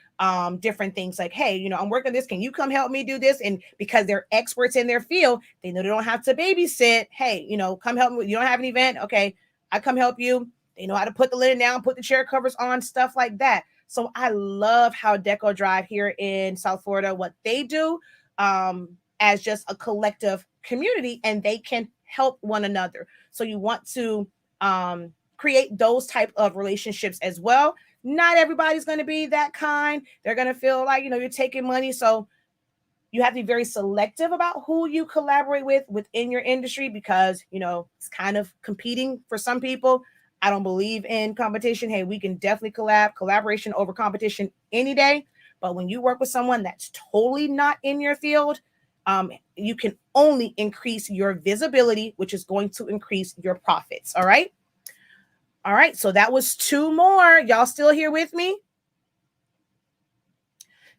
different things like, hey, I'm working on this. Can you come help me do this? And because they're experts in their field, they know they don't have to babysit. Hey, come help me. You don't have an event? Okay, I come help you. They know how to put the linen down, put the chair covers on, stuff like that. So I love how Deco Drive here in South Florida, what they do as just a collective community, and they can help one another. So you want to create those type of relationships as well. Not everybody's going to be that kind. They're going to feel like, you're taking money. So you have to be very selective about who you collaborate with within your industry, because, it's kind of competing for some people. I don't believe in competition. Hey, we can definitely collaboration over competition any day. But when you work with someone that's totally not in your field, you can only increase your visibility, which is going to increase your profits. All right. All right. So that was 2 more. Y'all still here with me?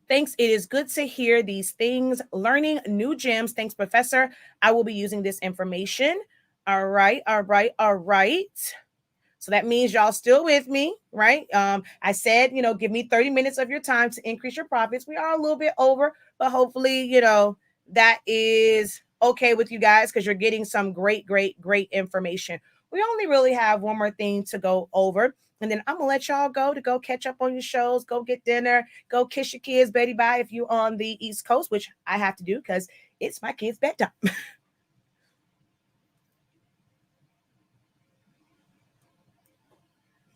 Thanks. It is good to hear these things, learning new gems. Thanks, Professor. I will be using this information. All right. So that means y'all still with me, right? I said, give me 30 minutes of your time to increase your profits. We are a little bit over, but hopefully, that is okay with you guys, because you're getting some great information. We only really have one more thing to go over, and then I'm going to let y'all go to go catch up on your shows, go get dinner, go kiss your kids, Betty bye if you're on the East Coast, which I have to do because it's my kids' bedtime.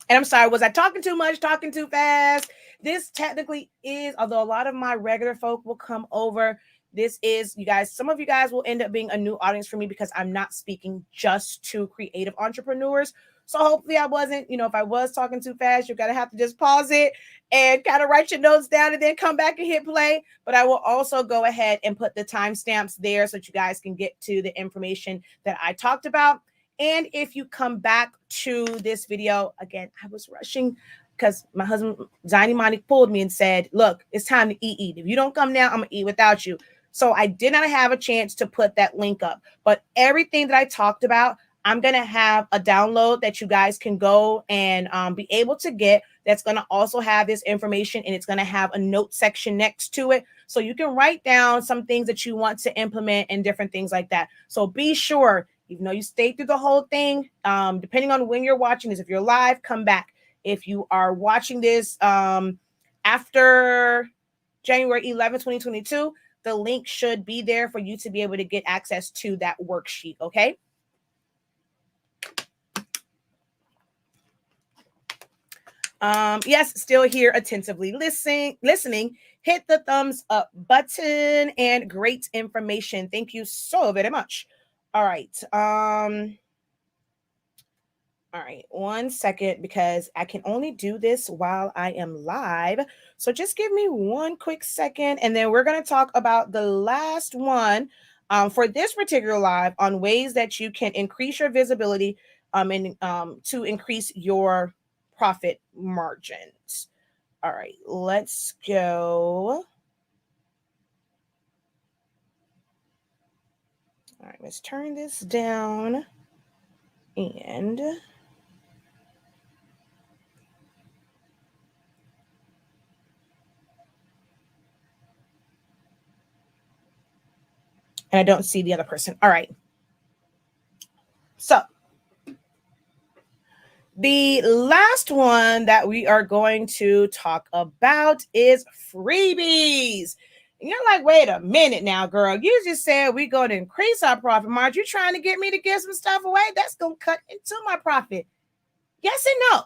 And I'm sorry, was I talking too much, talking too fast? This technically is, although a lot of my regular folk will come over, This is, you guys, some of you guys will end up being a new audience for me because I'm not speaking just to creative entrepreneurs. So hopefully I wasn't, if I was talking too fast, you're going to have to just pause it and kind of write your notes down and then come back and hit play. But I will also go ahead and put the timestamps there so that you guys can get to the information that I talked about. And if you come back to this video, again, I was rushing because my husband, Ziny Monty, pulled me and said, look, it's time to eat. If you don't come now, I'm going to eat without you. So I did not have a chance to put that link up. But everything that I talked about, I'm going to have a download that you guys can go and be able to get. That's going to also have this information, and it's going to have a note section next to it. So you can write down some things that you want to implement and different things like that. So be sure, even though you stay through the whole thing, depending on when you're watching this, if you're live, come back. If you are watching this after January 11, 2022, the link should be there for you to be able to get access to that worksheet, okay? Yes, still here attentively listening. Hit the thumbs up button and great information. Thank you so very much. All right. All right, 1 second, because I can only do this while I am live. So just give me 1 quick second, and then we're going to talk about the last one for this particular live on ways that you can increase your visibility and to increase your profit margins. All right, let's go. All right, let's turn this down and... and I don't see the other person. All right. So the last one that we are going to talk about is freebies. And you're like, wait a minute now, girl. You just said we're going to increase our profit margin. You trying to get me to give some stuff away? That's going to cut into my profit. Yes and no.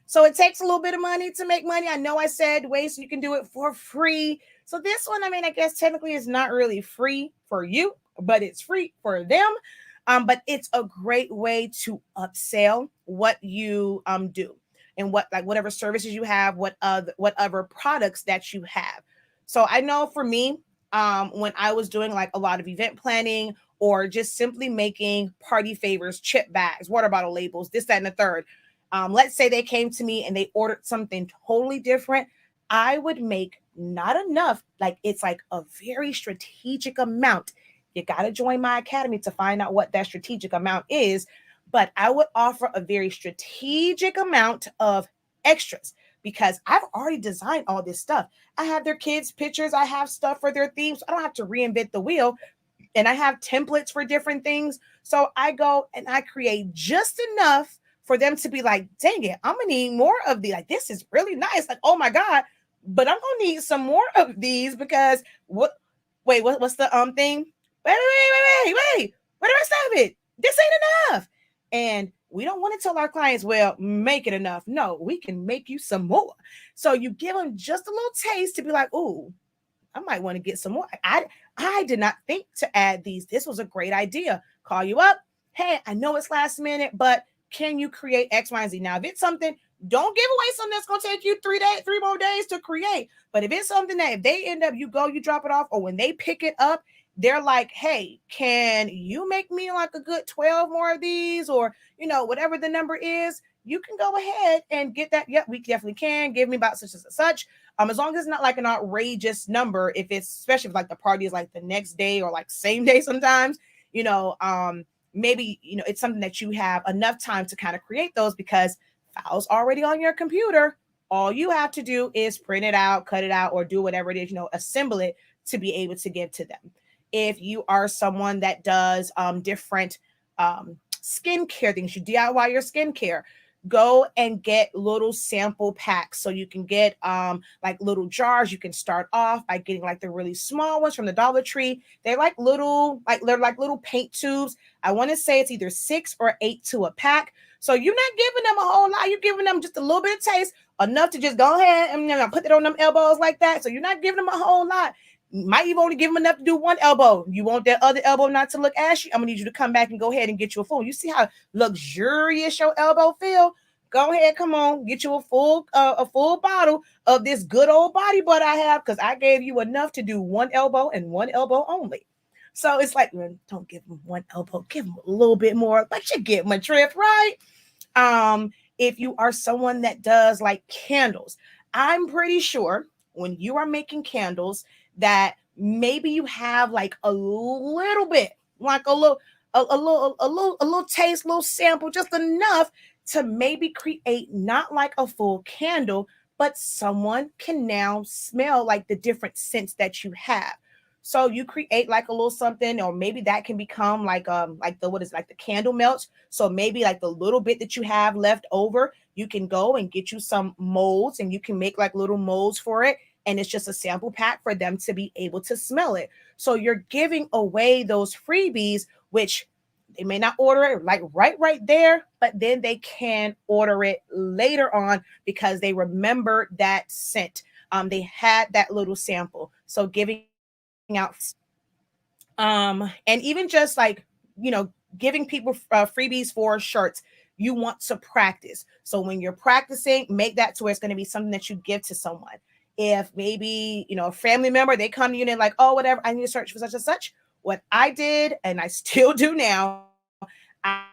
So it takes a little bit of money to make money. I know I said ways so you can do it for free. So this one, I guess technically is not really free for you, but it's free for them. But it's a great way to upsell what you do and whatever services you have, whatever products that you have. So I know for me, when I was doing like a lot of event planning or just simply making party favors, chip bags, water bottle labels, this, that, and the third. Let's say they came to me and they ordered something totally different. I would make not enough, like it's like a very strategic amount. You got to join my academy to find out what that strategic amount is. But I would offer a very strategic amount of extras because I've already designed all this stuff. I have their kids' pictures. I have stuff for their themes. I don't have to reinvent the wheel. And I have templates for different things. So I go and I create just enough for them to be like, dang it, I'm gonna need more of these. Like, this is really nice. Like, oh my God, but I'm gonna need some more of these because what's the thing? Wait, where the rest of it? This ain't enough. And we don't want to tell our clients, well, make it enough. No, we can make you some more. So you give them just a little taste to be like, ooh, I might want to get some more. I did not think to add these. This was a great idea. Call you up. Hey, I know it's last minute, but can you create X, Y, and Z? Now, if it's something, don't give away something that's going to take you 3 more days to create. But if it's something that if they end up, you drop it off, or when they pick it up, they're like, hey, can you make me like a good 12 more of these? Or, whatever the number is, you can go ahead and get that. Yep, we definitely can. Give me about such and such. As long as it's not like an outrageous number, especially if like the party is like the next day or like same day sometimes, maybe, it's something that you have enough time to kind of create those because files already on your computer. All you have to do is print it out, cut it out, or do whatever it is, assemble it to be able to give to them. If you are someone that does different skincare things, you DIY your skincare, go and get little sample packs. So you can get like little jars. You can start off by getting like the really small ones from the Dollar Tree. They're like little paint tubes. I want to say it's either 6 or 8 to a pack. So you're not giving them a whole lot. You're giving them just a little bit of taste, enough to just go ahead and put it on them elbows like that. So you're not giving them a whole lot. Might even only give them enough to do one elbow. You want that other elbow not to look ashy? I'm gonna need you to come back and go ahead and get you a full. You see how luxurious your elbow feel? Go ahead, come on, get you a full bottle of this good old body butter I have, because I gave you enough to do one elbow and one elbow only. So it's like, don't give them one elbow, give them a little bit more, but you get my drift, right? If you are someone that does like candles, I'm pretty sure when you are making candles that maybe you have like a little bit, like a little taste, little sample, just enough to maybe create not like a full candle, but someone can now smell like the different scents that you have. So you create like a little something, or maybe that can become like the what is like the candle melts. So maybe like the little bit that you have left over, you can go and get you some molds, and you can make like little molds for it. And it's just a sample pack for them to be able to smell it. So you're giving away those freebies, which they may not order it like right there, but then they can order it later on because they remember that scent. They had that little sample. So giving out and even just like, giving people freebies for shirts. You want to practice, so when you're practicing, make that to where it's going to be something that you give to someone. If maybe, a family member, they come to you and they're like, oh, whatever, I need to search for such and such. What I did, and I still do now, I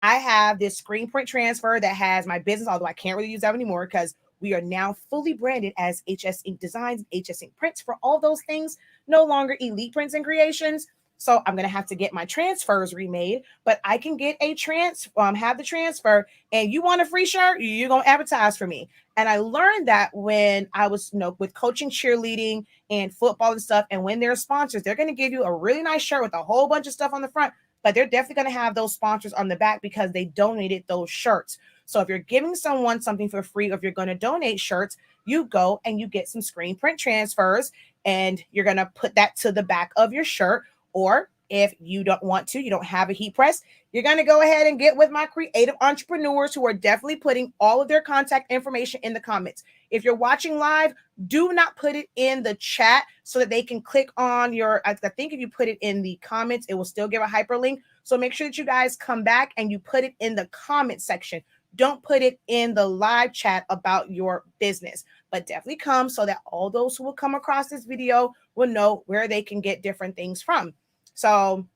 have this screen print transfer that has my business, although I can't really use that anymore because we are now fully branded as HS Ink Designs, HS Ink Prints for all those things, no longer Elite Prints and Creations. So I'm gonna have to get my transfers remade, but I can get have the transfer. And you want a free shirt? You're gonna advertise for me. And I learned that when I was, with coaching cheerleading and football and stuff. And when they're sponsors, they're gonna give you a really nice shirt with a whole bunch of stuff on the front, but they're definitely gonna have those sponsors on the back because they donated those shirts. So if you're giving someone something for free, or if you're gonna donate shirts, you go and you get some screen print transfers, and you're going to put that to the back of your shirt. Or if you don't want to, you don't have a heat press, you're going to go ahead and get with my creative entrepreneurs who are definitely putting all of their contact information in the comments. If you're watching live, do not put it in the chat so that they can click on I think if you put it in the comments, it will still give a hyperlink. So make sure that you guys come back and you put it in the comment section. Don't put it in the live chat about your business, but definitely come so that all those who will come across this video will know where they can get different things from. So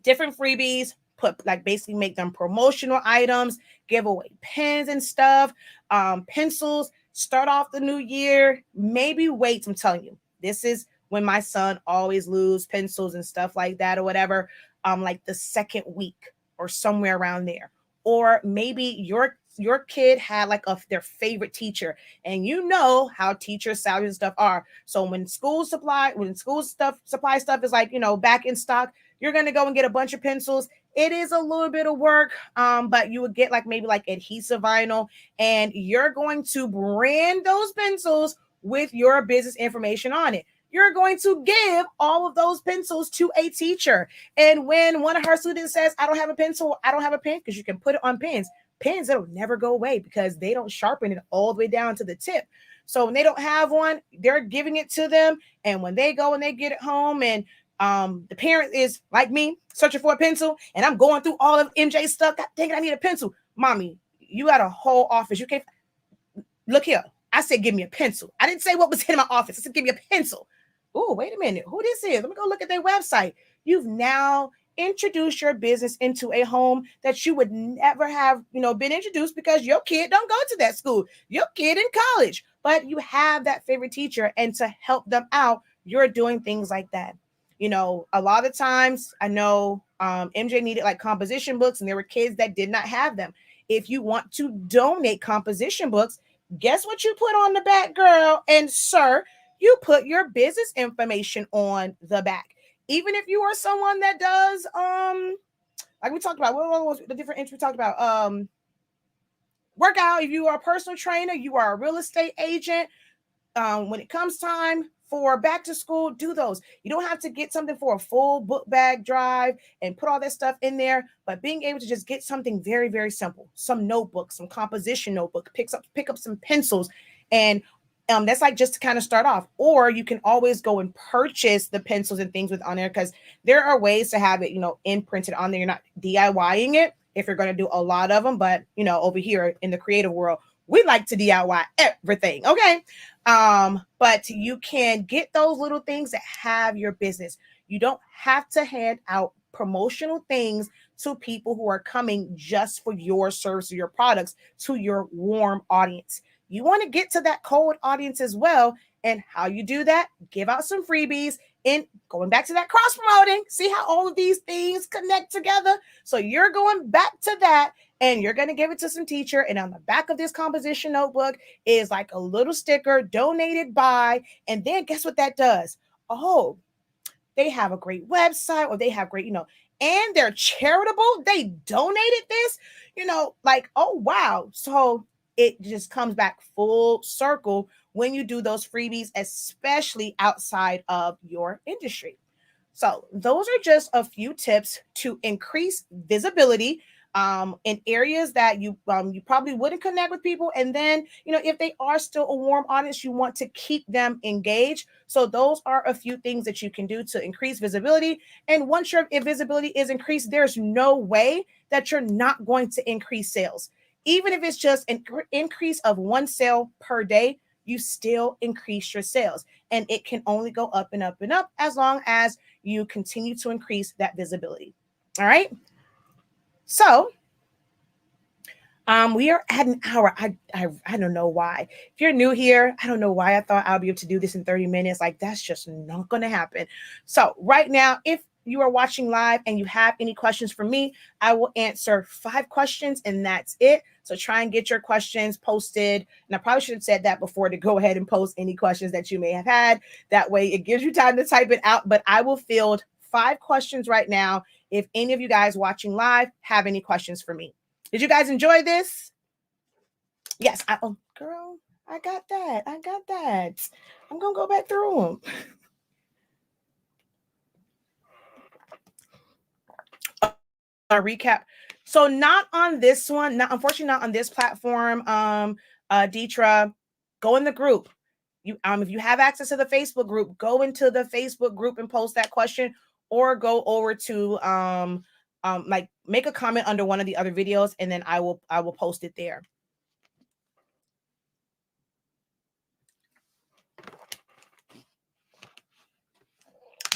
different freebies, basically make them promotional items, give away pens and stuff, pencils, start off the new year. Maybe wait, I'm telling you, this is when my son always lose pencils and stuff like that or whatever, like the second week or somewhere around there. Or maybe your kid had like their favorite teacher, and you know how teachers' salaries and stuff are. So when supply stuff is like, back in stock, you're gonna go and get a bunch of pencils. It is a little bit of work, but you would get like maybe like adhesive vinyl, and you're going to brand those pencils with your business information on it. You're going to give all of those pencils to a teacher. And when one of her students says, I don't have a pencil, I don't have a pen, because you can put it on pens that'll never go away because they don't sharpen it all the way down to the tip. So when they don't have one, they're giving it to them. And when they go and they get it home, and the parent is like me, searching for a pencil, and I'm going through all of MJ's stuff, God dang it, I need a pencil. Mommy, you got a whole office. You can't look here. I said, give me a pencil. I didn't say what was in my office. I said, give me a pencil. Oh, wait a minute. Who this is? Let me go look at their website. You've now introduced your business into a home that you would never have, been introduced, because your kid don't go to that school. Your kid in college, but you have that favorite teacher, and to help them out, you're doing things like that. A lot of times I know MJ needed like composition books, and there were kids that did not have them. If you want to donate composition books, guess what you put on the back, girl and sir? You put your business information on the back. Even if you are someone that does, like we talked about, what was the different entries we talked about? Workout. If you are a personal trainer, you are a real estate agent. When it comes time for back to school, do those. You don't have to get something for a full book bag drive and put all that stuff in there, but being able to just get something very, very simple, some notebooks, some composition notebook, pick up some pencils, and That's like just to kind of start off. Or you can always go and purchase the pencils and things with on there, because there are ways to have it, imprinted on there. You're not DIYing it if you're going to do a lot of them. But, over here in the creative world, we like to DIY everything. Okay. But you can get those little things that have your business. You don't have to hand out promotional things to people who are coming just for your service or your products, to your warm audience. You want to get to that cold audience as well. And how you do that, give out some freebies, and going back to that cross promoting, see how all of these things connect together. So you're going back to that, and you're going to give it to some teacher. And on the back of this composition notebook is like a little sticker, donated by. And then guess what that does? Oh, they have a great website, or they have great, and they're charitable. They donated this, like, oh, wow. So it just comes back full circle when you do those freebies, especially outside of your industry. So those are just a few tips to increase visibility in areas that you probably wouldn't connect with people. And then, if they are still a warm audience, you want to keep them engaged. So those are a few things that you can do to increase visibility. And once your visibility is increased, there's no way that you're not going to increase sales. Even if it's just an increase of 1 sale per day, you still increase your sales. And it can only go up and up and up as long as you continue to increase that visibility. All right. So we are at an hour. I don't know why. If you're new here, I don't know why I thought I'll be able to do this in 30 minutes. Like, that's just not going to happen. So right now, if you are watching live and you have any questions for me, I will answer 5 questions, and that's it. So try and get your questions posted. And I probably should have said that before, to go ahead and post any questions that you may have had. That way it gives you time to type it out. But I will field 5 questions right now if any of you guys watching live have any questions for me. Did you guys enjoy this? Yes. Girl, I got that. I'm going to go back through them. Recap. So not on this one, unfortunately not on this platform. Deetra, go in the group. If you have access to the Facebook group, go into the Facebook group and post that question, or go over to like make a comment under one of the other videos, and then I will post it there.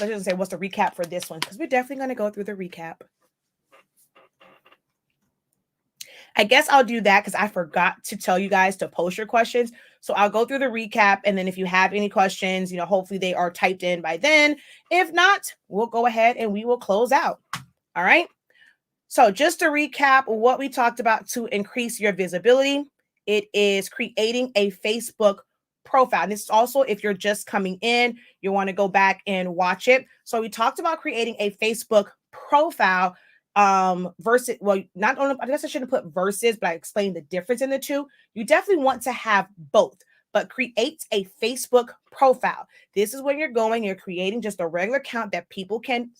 Let's just say, what's the recap for this one? Because we're definitely going to go through the recap. I guess I'll do that because I forgot to tell you guys to post your questions. So I'll go through the recap. And then if you have any questions, hopefully they are typed in by then. If not, we'll go ahead and we will close out. All right. So just to recap what we talked about to increase your visibility, it is creating a Facebook profile. And this is also, if you're just coming in, you want to go back and watch it. So we talked about creating a Facebook profile versus, well, not only, I guess I shouldn't put versus, but I explained the difference in the two. You definitely want to have both, but create a Facebook profile. This is when you're creating just a regular account that people can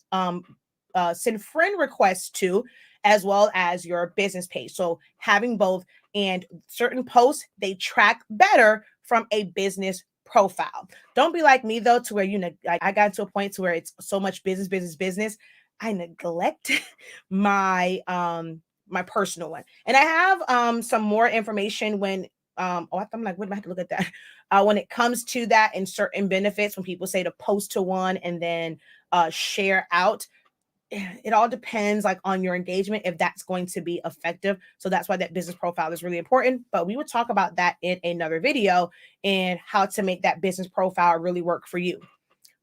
send friend requests to, as well as your business page. So having both, and certain posts, they track better from a business profile. Don't be like me though, to where, I got to a point to where it's so much business. I neglect my my personal one. And I have some more information when I'm like, what am I have to look at that? When it comes to that, and certain benefits, when people say to post to one and then share out, it all depends like on your engagement, if that's going to be effective. So that's why that business profile is really important. But we will talk about that in another video, and how to make that business profile really work for you.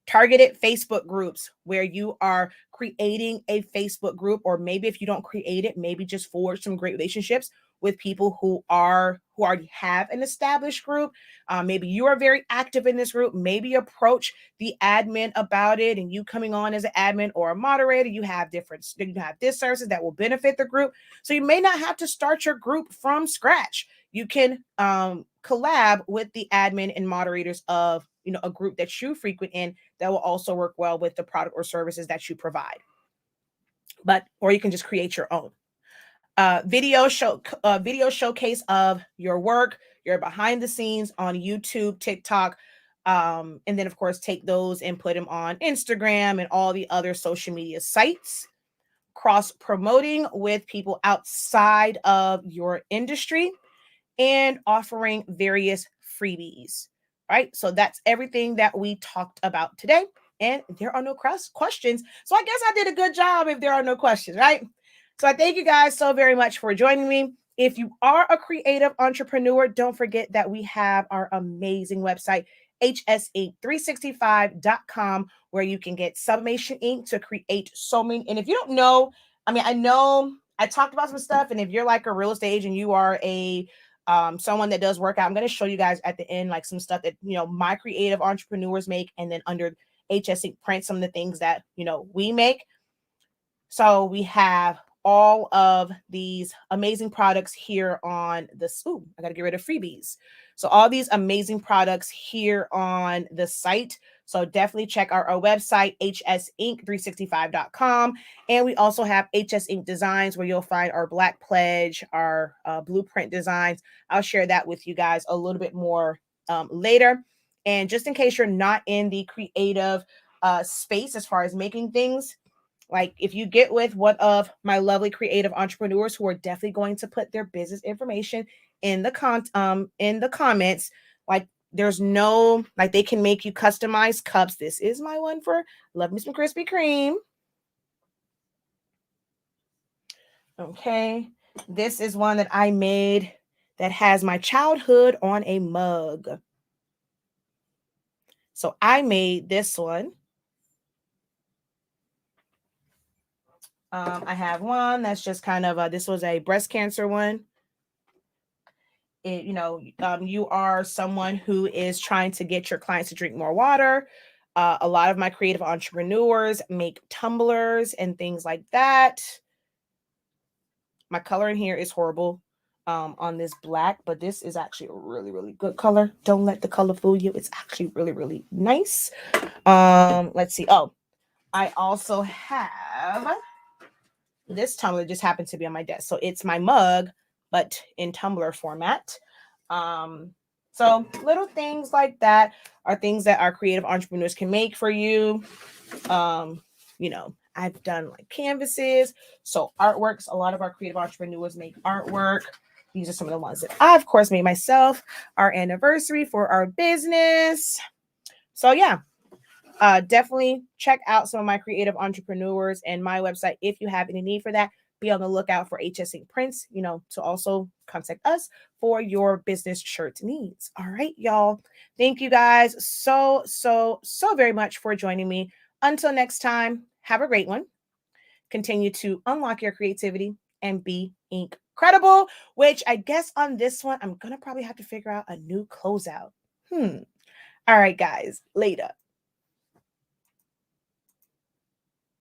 Targeted Facebook groups, where you are creating a Facebook group, or maybe if you don't create it, maybe just forge some great relationships with people who already have an established group. Maybe you are very active in this group. Maybe approach the admin about it, and you coming on as an admin or a moderator, you have this services that will benefit the group. So you may not have to start your group from scratch. You can collab with the admin and moderators of a group that you frequent in, that will also work well with the product or services that you provide. Or you can just create your own. Video showcase of your work. your behind the scenes on YouTube, TikTok, and then of course take those and put them on Instagram and all the other social media sites, cross promoting with people outside of your industry, and offering various freebies. Right? So that's everything that we talked about today. And there are no questions. So I guess I did a good job if there are no questions, right? So I thank you guys so very much for joining me. If you are a creative entrepreneur, don't forget that we have our amazing website, hsink365.com, where you can get sublimation ink to create so many. And if you don't know, I know I talked about some stuff, and if you're like a real estate agent, you are a someone that does work out, I'm going to show you guys at the end like some stuff that my creative entrepreneurs make, and then under HS Ink Print some of the things that we make. So we have all of these amazing products here on this. Ooh, I got to get rid of freebies. So all these amazing products here on the site. So definitely check out our website, hsink365.com. And we also have HS Ink Designs, where you'll find our Black Pledge, our blueprint designs. I'll share that with you guys a little bit more later. And just in case you're not in the creative space as far as making things, like if you get with one of my lovely creative entrepreneurs who are definitely going to put their business information in the comments, like there's no, like they can make you customized cups. This is my one for Love Me Some Krispy Kreme. Okay. This is one that I made that has my childhood on a mug. So I made this one. I have one that's just kind of this was a breast cancer one. You are someone who is trying to get your clients to drink more water. A lot of my creative entrepreneurs make tumblers and things like that. My color in here is horrible on this black, but this is actually a really, really good color. Don't let the color fool you. It's actually really, really nice. Let's see. Oh, I also have this tumbler, just happened to be on my desk. So it's my mug, but in tumbler format. So little things like that are things that our creative entrepreneurs can make for you. I've done like canvases, so artworks. A lot of our creative entrepreneurs make artwork. These are some of the ones that I, of course, made myself. Our anniversary for our business. So yeah, definitely check out some of my creative entrepreneurs and my website if you have any need for that. Be on the lookout for HS Ink Prints, to also contact us for your business shirt needs. All right, y'all. Thank you guys so, so, so very much for joining me. Until next time, have a great one. Continue to unlock your creativity and be incredible, which I guess on this one, I'm going to probably have to figure out a new closeout. All right, guys, later.